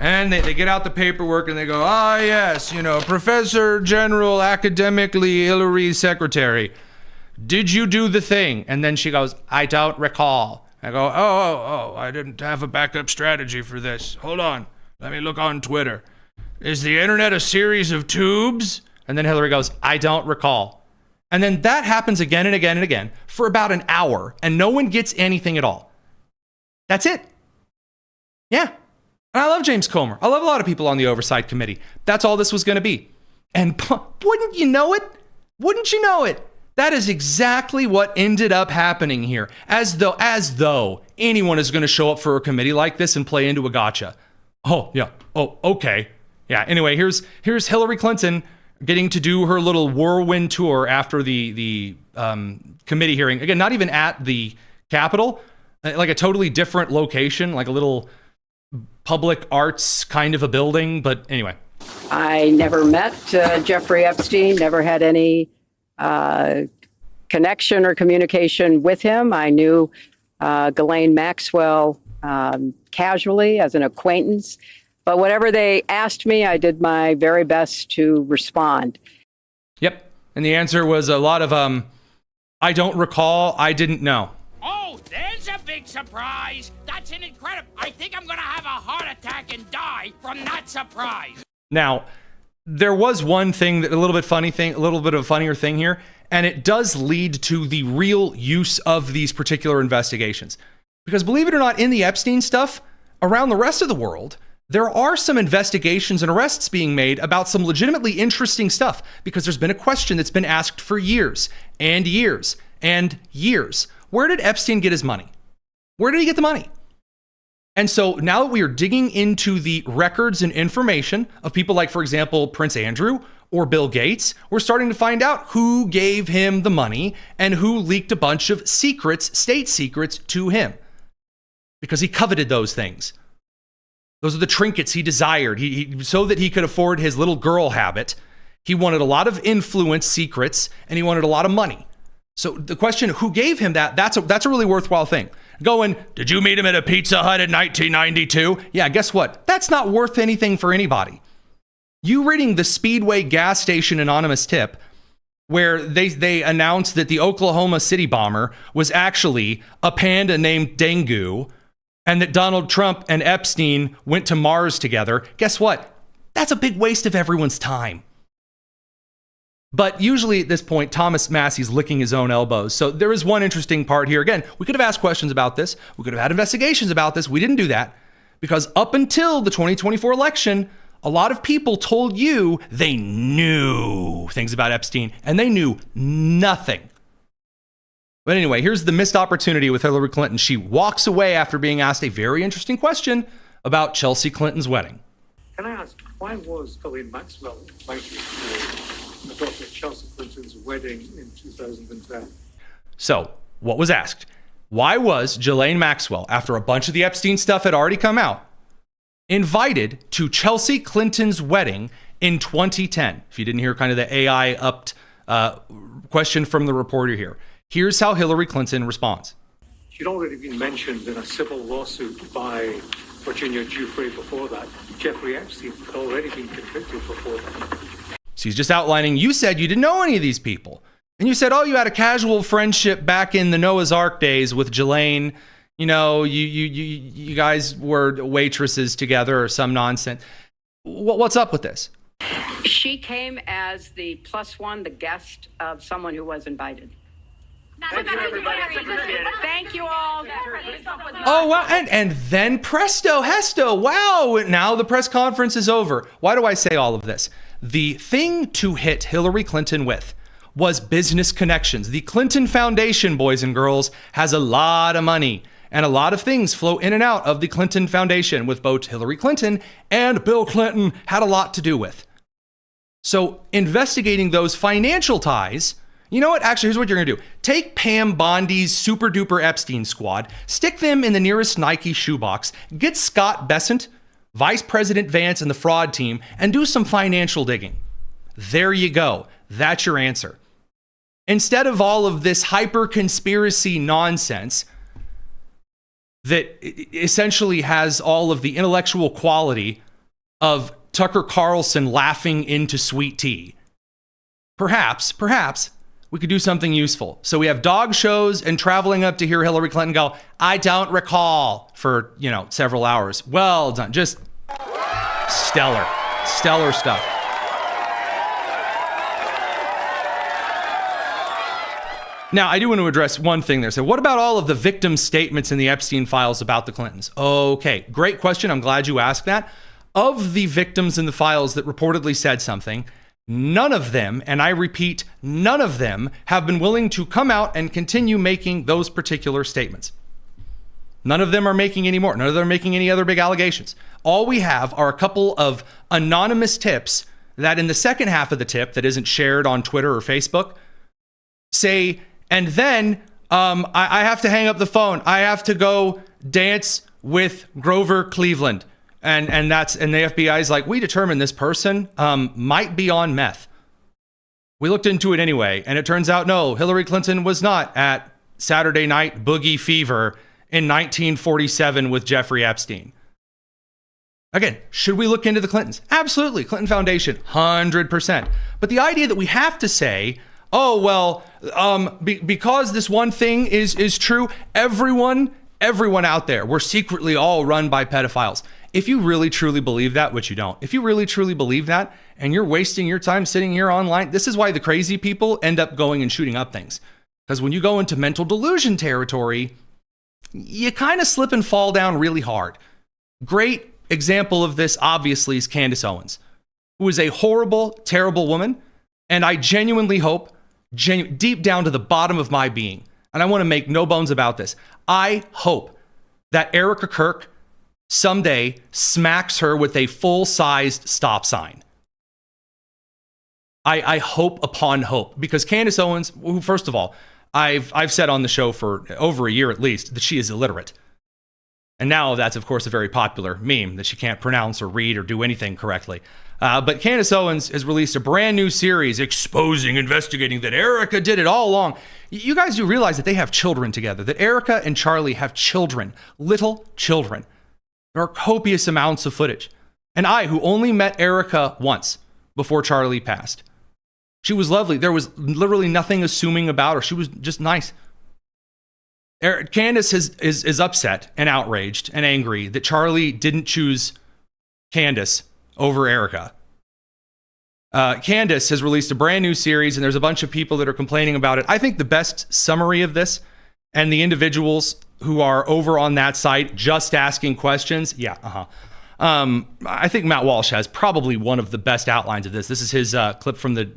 And they get out the paperwork and they go, yes, Professor General Academically Hillary Secretary, did you do the thing? And then she goes, I don't recall. I go, I didn't have a backup strategy for this. Hold on. Let me look on Twitter. Is the internet a series of tubes? And then Hillary goes, I don't recall. And then that happens again and again and again for about an hour, and no one gets anything at all. That's it. Yeah. And I love James Comer. I love a lot of people on the Oversight Committee. That's all this was going to be. And wouldn't you know it? Wouldn't you know it? That is exactly what ended up happening here. As though anyone is going to show up for a committee like this and play into a gotcha. Oh, yeah. Oh, okay. Yeah, anyway, here's Hillary Clinton getting to do her little whirlwind tour after the committee hearing. Again, not even at the Capitol, like a totally different location, like a little public arts kind of a building. But anyway. I never met Jeffrey Epstein, never had any connection or communication with him. I knew Ghislaine Maxwell casually as an acquaintance. But whatever they asked me, I did my very best to respond. Yep. And the answer was a lot of, I don't recall, I didn't know. Oh, there's a big surprise. That's an incredible. I think I'm going to have a heart attack and die from that surprise. Now, there was one thing, a little bit of a funnier thing here. and it does lead to the real use of these particular investigations. Because believe it or not, in the Epstein stuff, around the rest of the world, there are some investigations and arrests being made about some legitimately interesting stuff, because there's been a question that's been asked for years and years and years. Where did Epstein get his money? Where did he get the money? And so now that we are digging into the records and information of people like, for example, Prince Andrew or Bill Gates, we're starting to find out who gave him the money and who leaked a bunch of secrets, state secrets, to him, because he coveted those things. Those are the trinkets he desired. He so that he could afford his little girl habit. He wanted a lot of influence, secrets, and he wanted a lot of money. So the question, who gave him that? That's a really worthwhile thing. Going, did you meet him at a Pizza Hut in 1992? Yeah, guess what? That's not worth anything for anybody. You reading the Speedway gas station anonymous tip, where they announced that the Oklahoma City bomber was actually a panda named Dengue, and that Donald Trump and Epstein went to Mars together, guess what? That's a big waste of everyone's time. But usually at this point, Thomas Massey's licking his own elbows. So there is one interesting part here. Again, we could have asked questions about this. We could have had investigations about this. We didn't do that because up until the 2024 election, a lot of people told you they knew things about Epstein, and they knew nothing. But anyway, here's the missed opportunity with Hillary Clinton. She walks away after being asked a very interesting question about Chelsea Clinton's wedding. Can I ask, why was Ghislaine Maxwell invited to the daughter of Chelsea Clinton's wedding in 2010? So, what was asked? Why was Ghislaine Maxwell, after a bunch of the Epstein stuff had already come out, invited to Chelsea Clinton's wedding in 2010? If you didn't hear kind of the AI-upped question from the reporter here. Here's how Hillary Clinton responds. She'd already been mentioned in a civil lawsuit by Virginia Giuffre before that. Jeffrey Epstein had already been convicted before that. So he's just outlining, you said you didn't know any of these people. And you said, oh, you had a casual friendship back in the Noah's Ark days with Ghislaine. You know, you guys were waitresses together or some nonsense. What's up with this? She came as the plus one, the guest of someone who was invited. Thank you, everybody. Thank you all. Oh, wow. And then presto, hesto. Wow. Now the press conference is over. Why do I say all of this? The thing to hit Hillary Clinton with was business connections. The Clinton Foundation, boys and girls, has a lot of money. And a lot of things flow in and out of the Clinton Foundation, with both Hillary Clinton and Bill Clinton had a lot to do with. So investigating those financial ties, you know what? Actually, here's what you're going to do. Take Pam Bondi's super duper Epstein squad, stick them in the nearest Nike shoebox, get Scott Bessent, Vice President Vance, and the fraud team, and do some financial digging. There you go. That's your answer. Instead of all of this hyper conspiracy nonsense that essentially has all of the intellectual quality of Tucker Carlson laughing into sweet tea, perhaps we could do something useful. So we have dog shows and traveling up to hear Hillary Clinton go, I don't recall, for, several hours. Well done. Just stellar stuff. Now, I do want to address one thing there. So what about all of the victim statements in the Epstein files about the Clintons? Okay, great question. I'm glad you asked that. Of the victims in the files that reportedly said something, none of them, and I repeat, none of them have been willing to come out and continue making those particular statements. None of them are making any more. None of them are making any other big allegations. All we have are a couple of anonymous tips that in the second half of the tip that isn't shared on Twitter or Facebook say, and then I have to hang up the phone. I have to go dance with Grover Cleveland. And the FBI is like, we determined this person might be on meth. We looked into it anyway, and it turns out, no, Hillary Clinton was not at Saturday Night Boogie Fever in 1947 with Jeffrey Epstein. Again, should we look into the Clintons? Absolutely. Clinton Foundation, 100%. But the idea that we have to say, oh, well, because this one thing is true, everyone out there, we're secretly all run by pedophiles. If you really truly believe that, which you don't, if you really truly believe that and you're wasting your time sitting here online, this is why the crazy people end up going and shooting up things. Because when you go into mental delusion territory, you kind of slip and fall down really hard. Great example of this, obviously, is Candace Owens, who is a horrible, terrible woman. And I genuinely hope, deep down to the bottom of my being, and I want to make no bones about this, I hope that Erica Kirk someday smacks her with a full-sized stop sign. I hope upon hope, because Candace Owens, who, first of all, I've said on the show for over a year at least that she is illiterate. And now that's, of course, a very popular meme that she can't pronounce or read or do anything correctly. But Candace Owens has released a brand new series investigating that Erica did it all along. You guys do realize that they have children together, that Erica and Charlie have children, little children. There are copious amounts of footage. And I, who only met Erica once before Charlie passed, she was lovely. There was literally nothing assuming about her. She was just nice. Candace is upset and outraged and angry that Charlie didn't choose Candace over Erica. Candace has released a brand new series, and there's a bunch of people that are complaining about it. I think the best summary of this, and the individuals who are over on that site just asking questions, I think Matt Walsh has probably one of the best outlines of this. This is his clip from the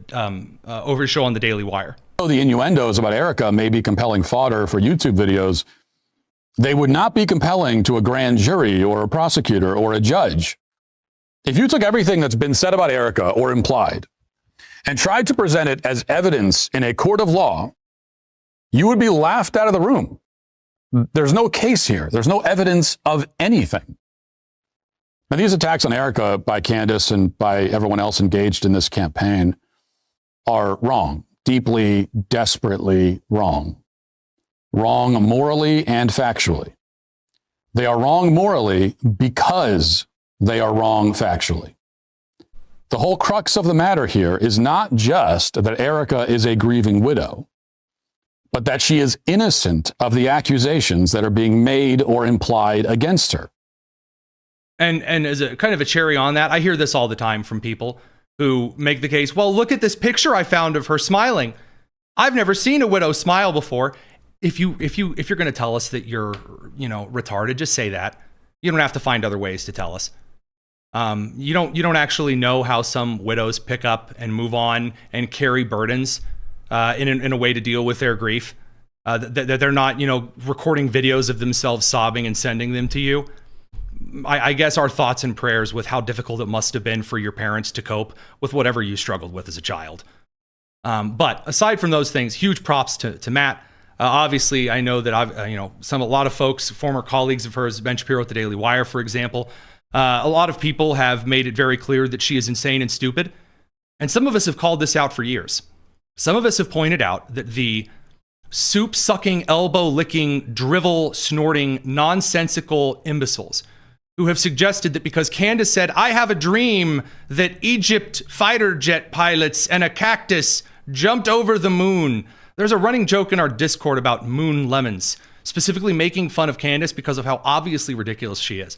over show on the Daily Wire. The innuendos about Erica may be compelling fodder for YouTube videos. They would not be compelling to a grand jury or a prosecutor or a judge. If you took everything that's been said about Erica or implied and tried to present it as evidence in a court of law, you would be laughed out of the room. There's no case here. There's no evidence of anything. Now, these attacks on Erica by Candace and by everyone else engaged in this campaign are wrong, deeply, desperately wrong. Wrong morally and factually. They are wrong morally because they are wrong factually. The whole crux of the matter here is not just that Erica is a grieving widow, but that she is innocent of the accusations that are being made or implied against her. And as a kind of a cherry on that, I hear this all the time from people who make the case, well, look at this picture I found of her smiling. I've never seen a widow smile before. If you're going to tell us that you're, retarded, just say that. You don't have to find other ways to tell us. You don't actually know how some widows pick up and move on and carry burdens in a way to deal with their grief. That they're not, recording videos of themselves sobbing and sending them to you. I guess our thoughts and prayers with how difficult it must have been for your parents to cope with whatever you struggled with as a child. But aside from those things, huge props to Matt. Obviously, I know that a lot of folks, former colleagues of hers, Ben Shapiro at the Daily Wire, for example, a lot of people have made it very clear that she is insane and stupid. And some of us have called this out for years. Some of us have pointed out that the soup-sucking, elbow-licking, drivel-snorting, nonsensical imbeciles who have suggested that because Candace said, I have a dream that Egypt fighter jet pilots and a cactus jumped over the moon. There's a running joke in our Discord about moon lemons, specifically making fun of Candace because of how obviously ridiculous she is.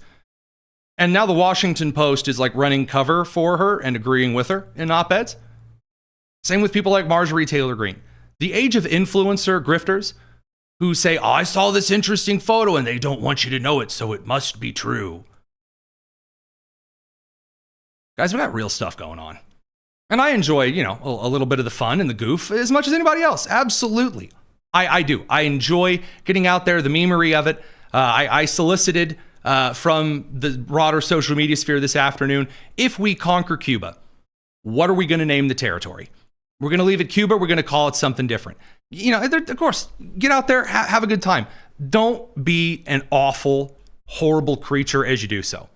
And now the Washington Post is like running cover for her and agreeing with her in op-eds. Same with people like Marjorie Taylor Greene. The age of influencer grifters who say, I saw this interesting photo and they don't want you to know it, so it must be true. Guys, we got real stuff going on. And I enjoy, a little bit of the fun and the goof as much as anybody else. Absolutely. I do. I enjoy getting out there, the memery of it. I solicited from the broader social media sphere this afternoon, if we conquer Cuba, what are we going to name the territory? We're going to leave it Cuba. We're going to call it something different. Of course, get out there, have a good time. Don't be an awful, horrible creature as you do so.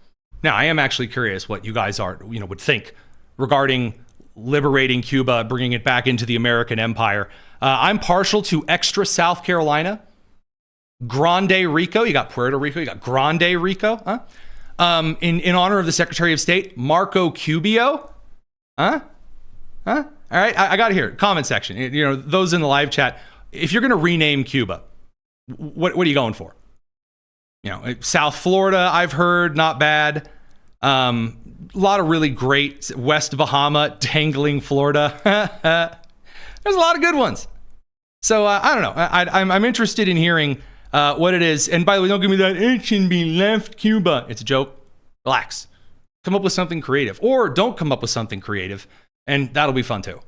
Now, I am actually curious what you guys would think regarding liberating Cuba, bringing it back into the American empire. I'm partial to extra South Carolina, Grande Rico. You got Puerto Rico. You got Grande Rico. Huh? In honor of the Secretary of State, Marco Cubio. Huh? All right, I got it here. Comment section. Those in the live chat. If you're going to rename Cuba, what are you going for? South Florida, I've heard, not bad. A lot of really great West Bahama, dangling Florida. There's a lot of good ones. So I don't know. I'm interested in hearing what it is. And by the way, don't give me that it can be left Cuba. It's a joke. Relax. Come up with something creative, or don't come up with something creative, and that'll be fun too.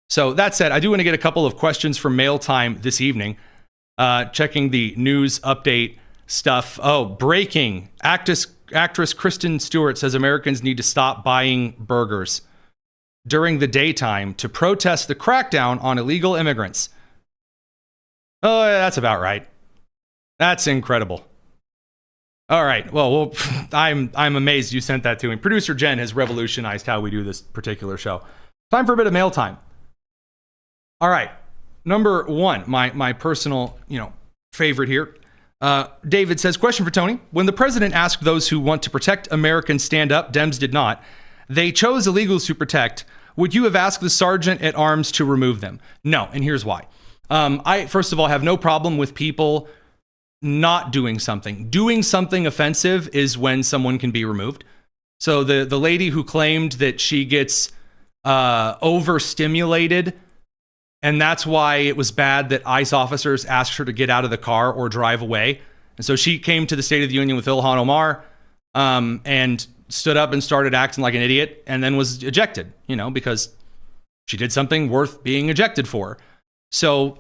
So that said, I do want to get a couple of questions from mail time this evening. Checking the news update stuff. Oh, breaking. Actress Kristen Stewart says Americans need to stop buying burgers during the daytime to protest the crackdown on illegal immigrants. Oh, yeah, that's about right. That's incredible. All right. Well, I'm amazed you sent that to me. Producer Jen has revolutionized how we do this particular show. Time for a bit of mail time. All right. Number one, my personal, favorite here. David says, question for Tony. When the president asked those who want to protect Americans stand up, Dems did not. They chose illegals to protect. Would you have asked the sergeant at arms to remove them? No, and here's why. I, first of all, have no problem with people not doing something. Doing something offensive is when someone can be removed. So the lady who claimed that she gets overstimulated, and that's why it was bad that ICE officers asked her to get out of the car or drive away. And so she came to the State of the Union with Ilhan Omar and stood up and started acting like an idiot, and then was ejected, because she did something worth being ejected for. So,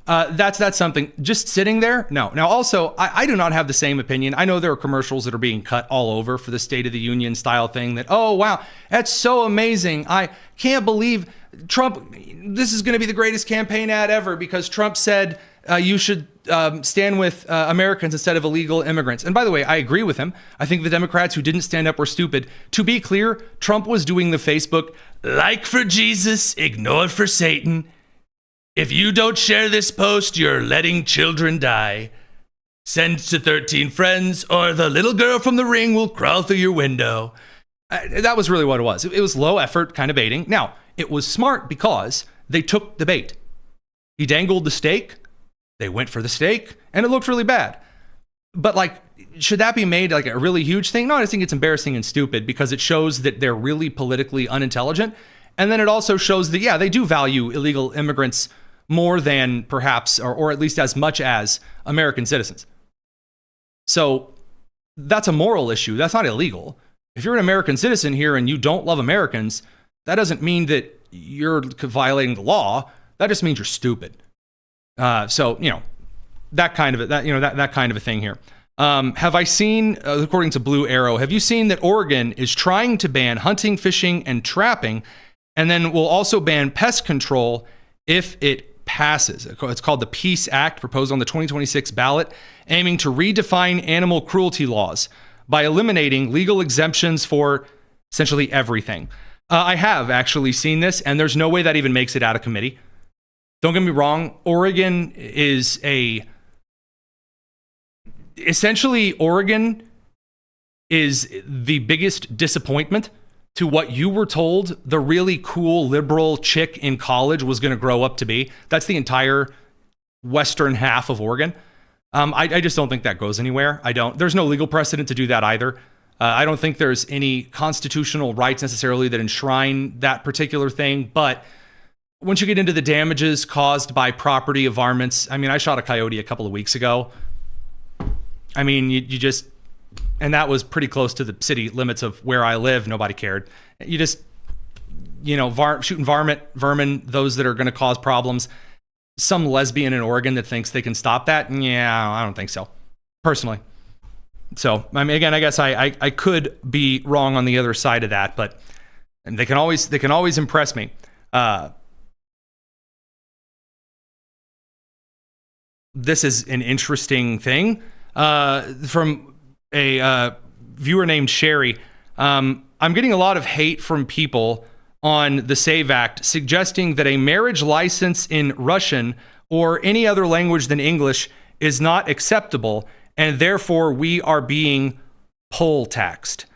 that's something. Just sitting there? No. Now, also, I do not have the same opinion. I know there are commercials that are being cut all over for the State of the Union style thing that, oh, wow, that's so amazing. I can't believe Trump, this is going to be the greatest campaign ad ever because Trump said you should stand with Americans instead of illegal immigrants. And by the way, I agree with him. I think the Democrats who didn't stand up were stupid. To be clear, Trump was doing the Facebook, like for Jesus, ignore for Satan. If you don't share this post, you're letting children die. Send to 13 friends, or the little girl from the ring will crawl through your window. That was really what it was. It was low effort kind of baiting. Now, it was smart because they took the bait. He dangled the steak. They went for the steak, and it looked really bad. But should that be made like a really huge thing? No, I think it's embarrassing and stupid because it shows that they're really politically unintelligent. And then it also shows that, yeah, they do value illegal immigrants more than perhaps, or at least as much as American citizens. So that's a moral issue. That's not illegal. If you're an American citizen here and you don't love Americans, that doesn't mean that you're violating the law. That just means you're stupid. So, that kind of that kind of a thing here. Have I seen, according to Blue Arrow, have you seen that Oregon is trying to ban hunting, fishing, and trapping, and then will also ban pest control if it passes? It's called the Peace Act, proposed on the 2026 ballot, aiming to redefine animal cruelty laws by eliminating legal exemptions for essentially everything. I have actually seen this, and there's no way that even makes it out of committee. Don't get me wrong, Oregon is essentially the biggest disappointment to what you were told the really cool liberal chick in college was going to grow up to be. That's the entire western half of Oregon. I just don't think that goes anywhere. There's no legal precedent to do that either. I don't think there's any constitutional rights necessarily that enshrine that particular thing. But once you get into the damages caused by property of varmints, I shot a coyote a couple of weeks ago. You just, and that was pretty close to the city limits of where I live. Nobody cared. You just, shooting vermin, those that are going to cause problems. Some lesbian in Oregon that thinks they can stop that. Yeah, I don't think so, personally. So, again, I guess I could be wrong on the other side of that, but they can always impress me. This is an interesting thing from a viewer named Sherry. I'm getting a lot of hate from people on the SAVE Act suggesting that a marriage license in Russian or any other language than English is not acceptable, and therefore we are being poll taxed.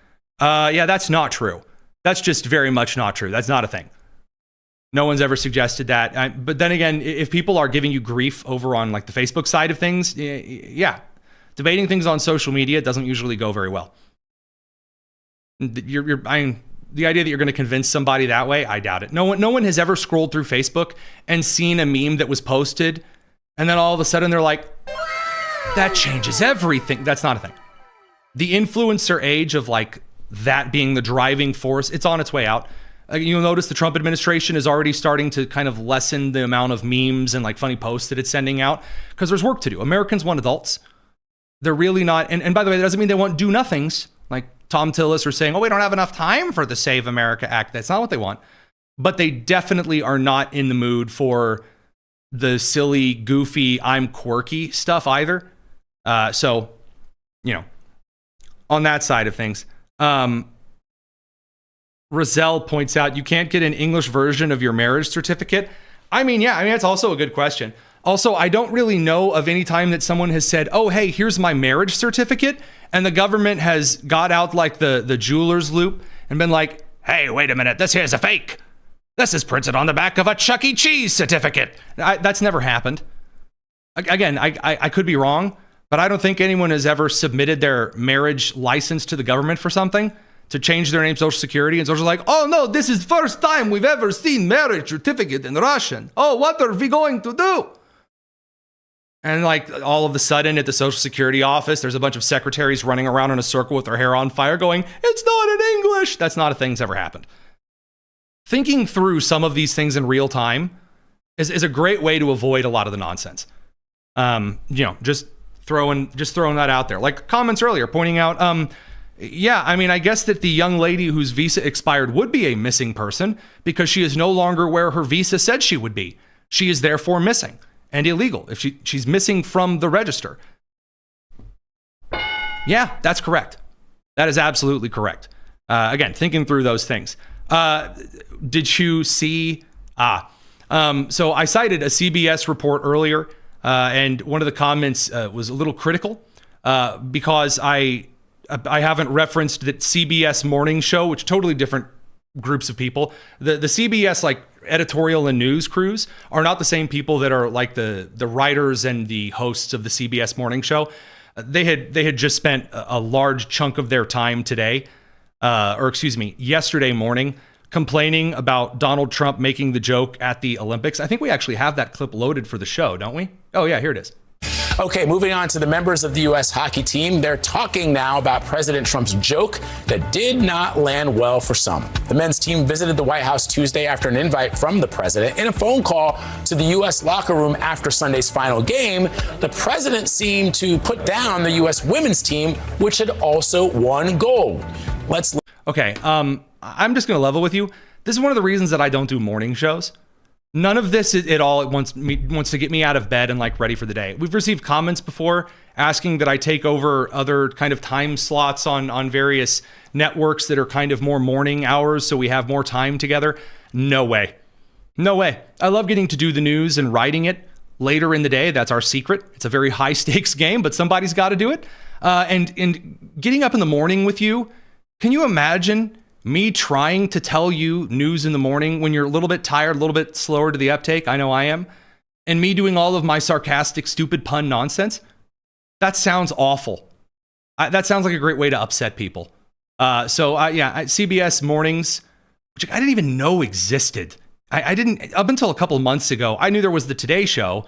Yeah, that's not true. That's just very much not true. That's not a thing. No one's ever suggested that. But then again, if people are giving you grief over on the Facebook side of things, yeah, Debating things on social media doesn't usually go very well. The idea that you're going to convince somebody that way, I doubt it. No one has ever scrolled through Facebook and seen a meme that was posted, and then all of a sudden they're like, that changes everything. That's not a thing. The influencer age of like that being the driving force, it's on its way out. You'll notice the Trump administration is already starting to kind of lessen the amount of memes and like funny posts that it's sending out because there's work to do. Americans want adults. They're really not. And by the way, that doesn't mean they want do nothings. Like Tom Tillis are saying, oh, we don't have enough time for the Save America Act. That's not what they want. But they definitely are not in the mood for the silly, goofy, I'm quirky stuff either. So, on that side of things, Roselle points out you can't get an English version of your marriage certificate. That's also a good question. Also, I don't really know of any time that someone has said, oh, hey, here's my marriage certificate. And the government has got out like the jeweler's loop and been like, hey, wait a minute, this here's a fake. This is printed on the back of a Chuck E. Cheese certificate. That's never happened. Again, I could be wrong, but I don't think anyone has ever submitted their marriage license to the government for something to change their name, Social Security, and Social like, oh no, this is first time we've ever seen marriage certificate in Russian. Oh, what are we going to do? And like all of a sudden at the Social Security office, there's a bunch of secretaries running around in a circle with their hair on fire going, it's not in English. That's not a thing that's ever happened. Thinking through some of these things in real time is a great way to avoid a lot of the nonsense. Just throwing that out there. Like comments earlier pointing out, I guess that the young lady whose visa expired would be a missing person because she is no longer where her visa said she would be. She is therefore missing and illegal if she's missing from the register. Yeah, that's correct. That is absolutely correct. Again, thinking through those things. Did you see? So I cited a CBS report earlier, and one of the comments was a little critical because I haven't referenced that CBS morning show, which totally different groups of people. The CBS like editorial and news crews are not the same people that are like the writers and the hosts of the CBS morning show. They had just spent a large chunk of their time today, yesterday morning, complaining about Donald Trump making the joke at the Olympics. I think we actually have that clip loaded for the show, don't we? Oh yeah, here it is. Okay, moving on to the members of the U.S. hockey team. They're talking now about President Trump's joke that did not land well for some. The men's team visited the White House Tuesday after an invite from the president. In a phone call to the U.S. locker room after Sunday's final game, the president seemed to put down the U.S. women's team, which had also won gold. Okay, I'm just going to level with you. This is one of the reasons that I don't do morning shows. None of this at all wants to get me out of bed and like ready for the day. We've received comments before asking that I take over other kind of time slots on various networks that are kind of more morning hours so we have more time together. No way. No way. I love getting to do the news and writing it later in the day. That's our secret. It's a very high stakes game, but somebody's got to do it. And getting up in the morning with you, can you imagine me trying to tell you news in the morning when you're a little bit tired, a little bit slower to the uptake? I know I am. And me doing all of my sarcastic, stupid pun nonsense? That sounds awful. That sounds like a great way to upset people. CBS mornings, which I didn't even know existed. I didn't, up until a couple of months ago, I knew there was the Today Show.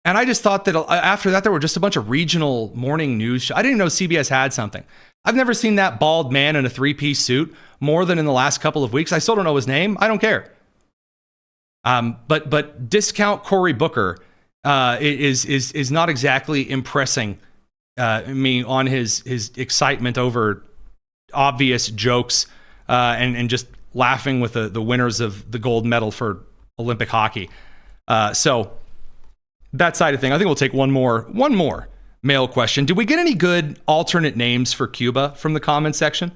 And I just thought that after that, there were just a bunch of regional morning news shows. I didn't know CBS had something. I've never seen that bald man in a three-piece suit more than in the last couple of weeks. I still don't know his name. I don't care. But discount Cory Booker is not exactly impressing me on his excitement over obvious jokes and just laughing with the winners of the gold medal for Olympic hockey. So that side of thing, I think we'll take one more mail question. Did we get any good alternate names for Cuba from the comment section?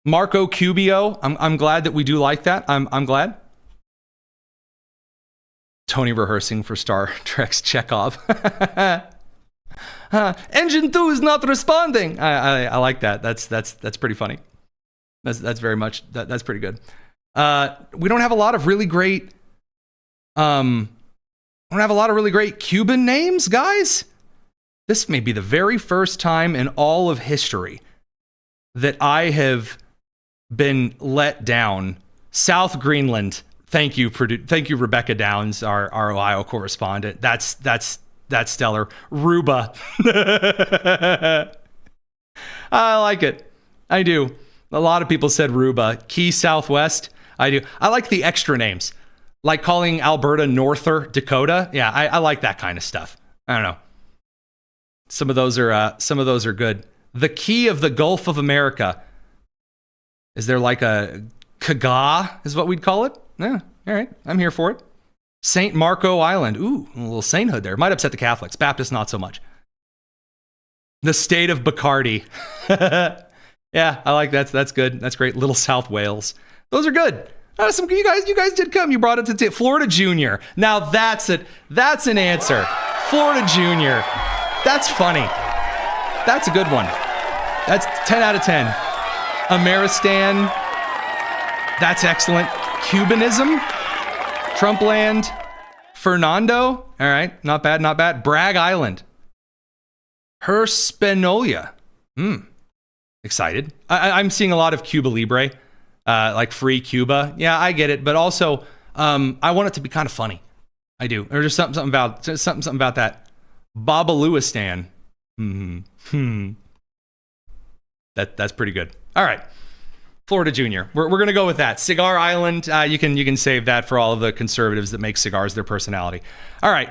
Marco Cubio. I'm glad that we do like that. I'm glad. Tony rehearsing for Star Trek's Chekhov. Engine 2 is not responding. I like that. That's pretty funny. That's very much that's pretty good. We don't have a lot of really great Cuban names, guys. This may be the very first time in all of history that I have been let down. South Greenland. Thank you, Rebecca Downs, our Ohio correspondent. That's stellar. Ruba. I like it. I do. A lot of people said Ruba. Key Southwest. I do. I like the extra names, like calling Alberta Norther Dakota. Yeah, I like that kind of stuff. I don't know. Some of those are good. The key of the Gulf of America. Is there like a Kaga is what we'd call it? Yeah, all right. I'm here for it. St. Marco Island. Ooh, a little sainthood there. Might upset the Catholics. Baptists, not so much. The state of Bacardi. Yeah, I like that. That's good. That's great. Little South Wales. Those are good. You guys did come. You brought it to Florida Junior. Now that's it. That's an answer. Florida Junior. That's funny. That's a good one. That's 10 out of 10. Ameristan. That's excellent. Cubanism. Trumpland. Fernando. All right. Not bad. Not bad. Bragg Island. Herspenolia. Excited. I'm seeing a lot of Cuba Libre. Like free Cuba. Yeah, I get it. But also, I want it to be kind of funny. I do. Or just something about that. Babaluistan. That's pretty good. All right. Florida Junior. We're going to go with that. Cigar Island. You can save that for all of the conservatives that make cigars their personality. All right.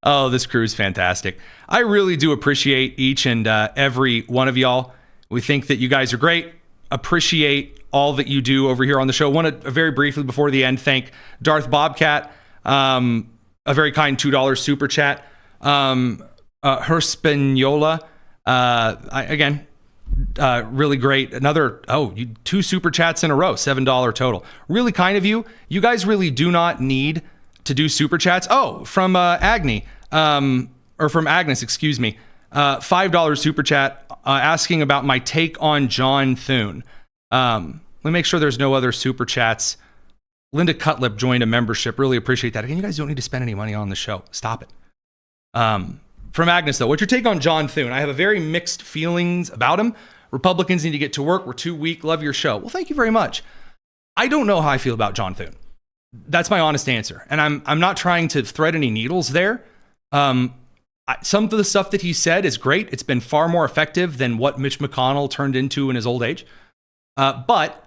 Oh, this crew is fantastic. I really do appreciate each and every one of y'all. We think that you guys are great. Appreciate all that you do over here on the show. Want to very briefly before the end thank Darth Bobcat, a very kind $2 super chat. Herspenola, really great. Another, 2 super chats in a row, $7 total. Really kind of you. You guys really do not need to do super chats. Oh, from Agnes, excuse me. $5 super chat asking about my take on John Thune. Let me make sure there's no other super chats. Linda Cutlip joined a membership. Really appreciate that. Again, you guys don't need to spend any money on the show. Stop it. From Agnes, though, what's your take on John Thune? I have a very mixed feelings about him. Republicans need to get to work. We're too weak. Love your show. Well, thank you very much. I don't know how I feel about John Thune. That's my honest answer. And I'm not trying to thread any needles there. Some of the stuff that he said is great. It's been far more effective than what Mitch McConnell turned into in his old age. But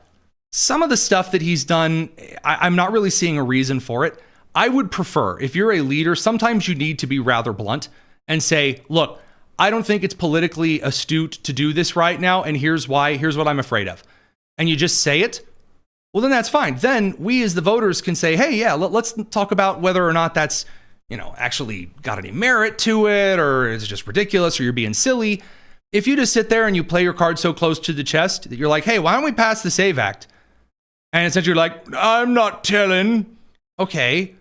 some of the stuff that he's done, I'm not really seeing a reason for it. I would prefer, if you're a leader, sometimes you need to be rather blunt and say, look, I don't think it's politically astute to do this right now. And here's why. Here's what I'm afraid of. And you just say it. Well, then that's fine. Then we as the voters can say, hey, yeah, let's talk about whether or not that's, actually got any merit to it, or is it just ridiculous, or you're being silly. If you just sit there and you play your card so close to the chest that you're like, hey, why don't we pass the SAVE Act? And essentially you're like, I'm not telling. Okay.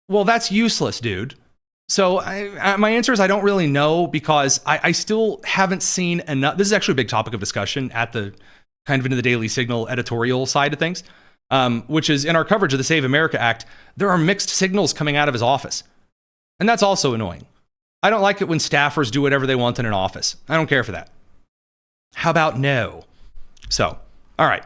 Well, that's useless, dude. So my answer is I don't really know, because I still haven't seen enough. This is actually a big topic of discussion at the kind of into the Daily Signal editorial side of things, which is in our coverage of the Save America Act, there are mixed signals coming out of his office. And that's also annoying. I don't like it when staffers do whatever they want in an office. I don't care for that. How about no? So, all right.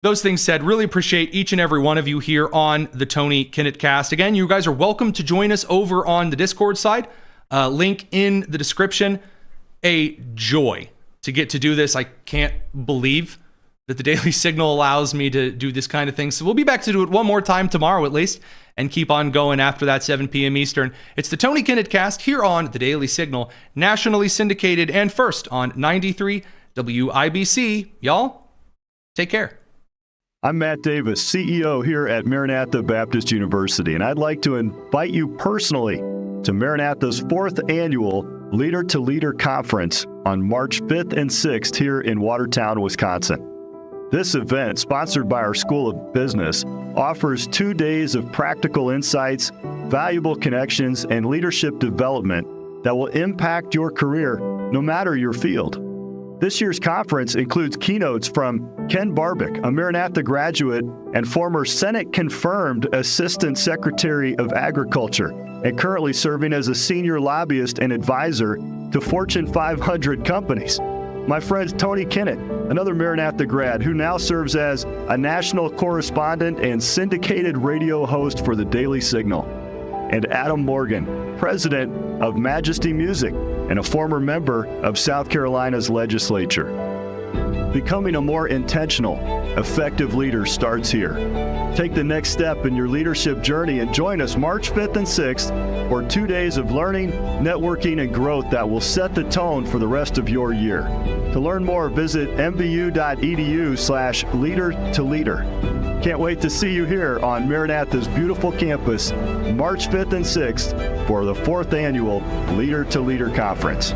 Those things said, really appreciate each and every one of you here on the Tony Kinnett Cast. Again, you guys are welcome to join us over on the Discord side. Link in the description. A joy to get to do this. I can't believe that the Daily Signal allows me to do this kind of thing. So we'll be back to do it one more time tomorrow at least, and keep on going after that 7 p.m. Eastern. It's the Tony Kinnett Cast here on the Daily Signal, nationally syndicated and first on 93 WIBC. Y'all, take care. I'm Matt Davis, CEO here at Maranatha Baptist University, and I'd like to invite you personally to Maranatha's 4th annual Leader to Leader Conference on March 5th and 6th here in Watertown, Wisconsin. This event, sponsored by our School of Business, offers 2 days of practical insights, valuable connections, and leadership development that will impact your career no matter your field. This year's conference includes keynotes from Ken Barbic, a Maranatha graduate and former Senate-confirmed Assistant Secretary of Agriculture, and currently serving as a senior lobbyist and advisor to Fortune 500 companies. My friend Tony Kinnett, another Maranatha grad who now serves as a national correspondent and syndicated radio host for the Daily Signal. And Adam Morgan, president of Majesty Music and a former member of South Carolina's legislature. Becoming a more intentional, effective leader starts here. Take the next step in your leadership journey and join us March 5th and 6th for 2 days of learning, networking, and growth that will set the tone for the rest of your year. To learn more, visit mbu.edu/leader-to-leader. Can't wait to see you here on Maranatha's beautiful campus, March 5th and 6th for the 4th annual Leader to Leader Conference.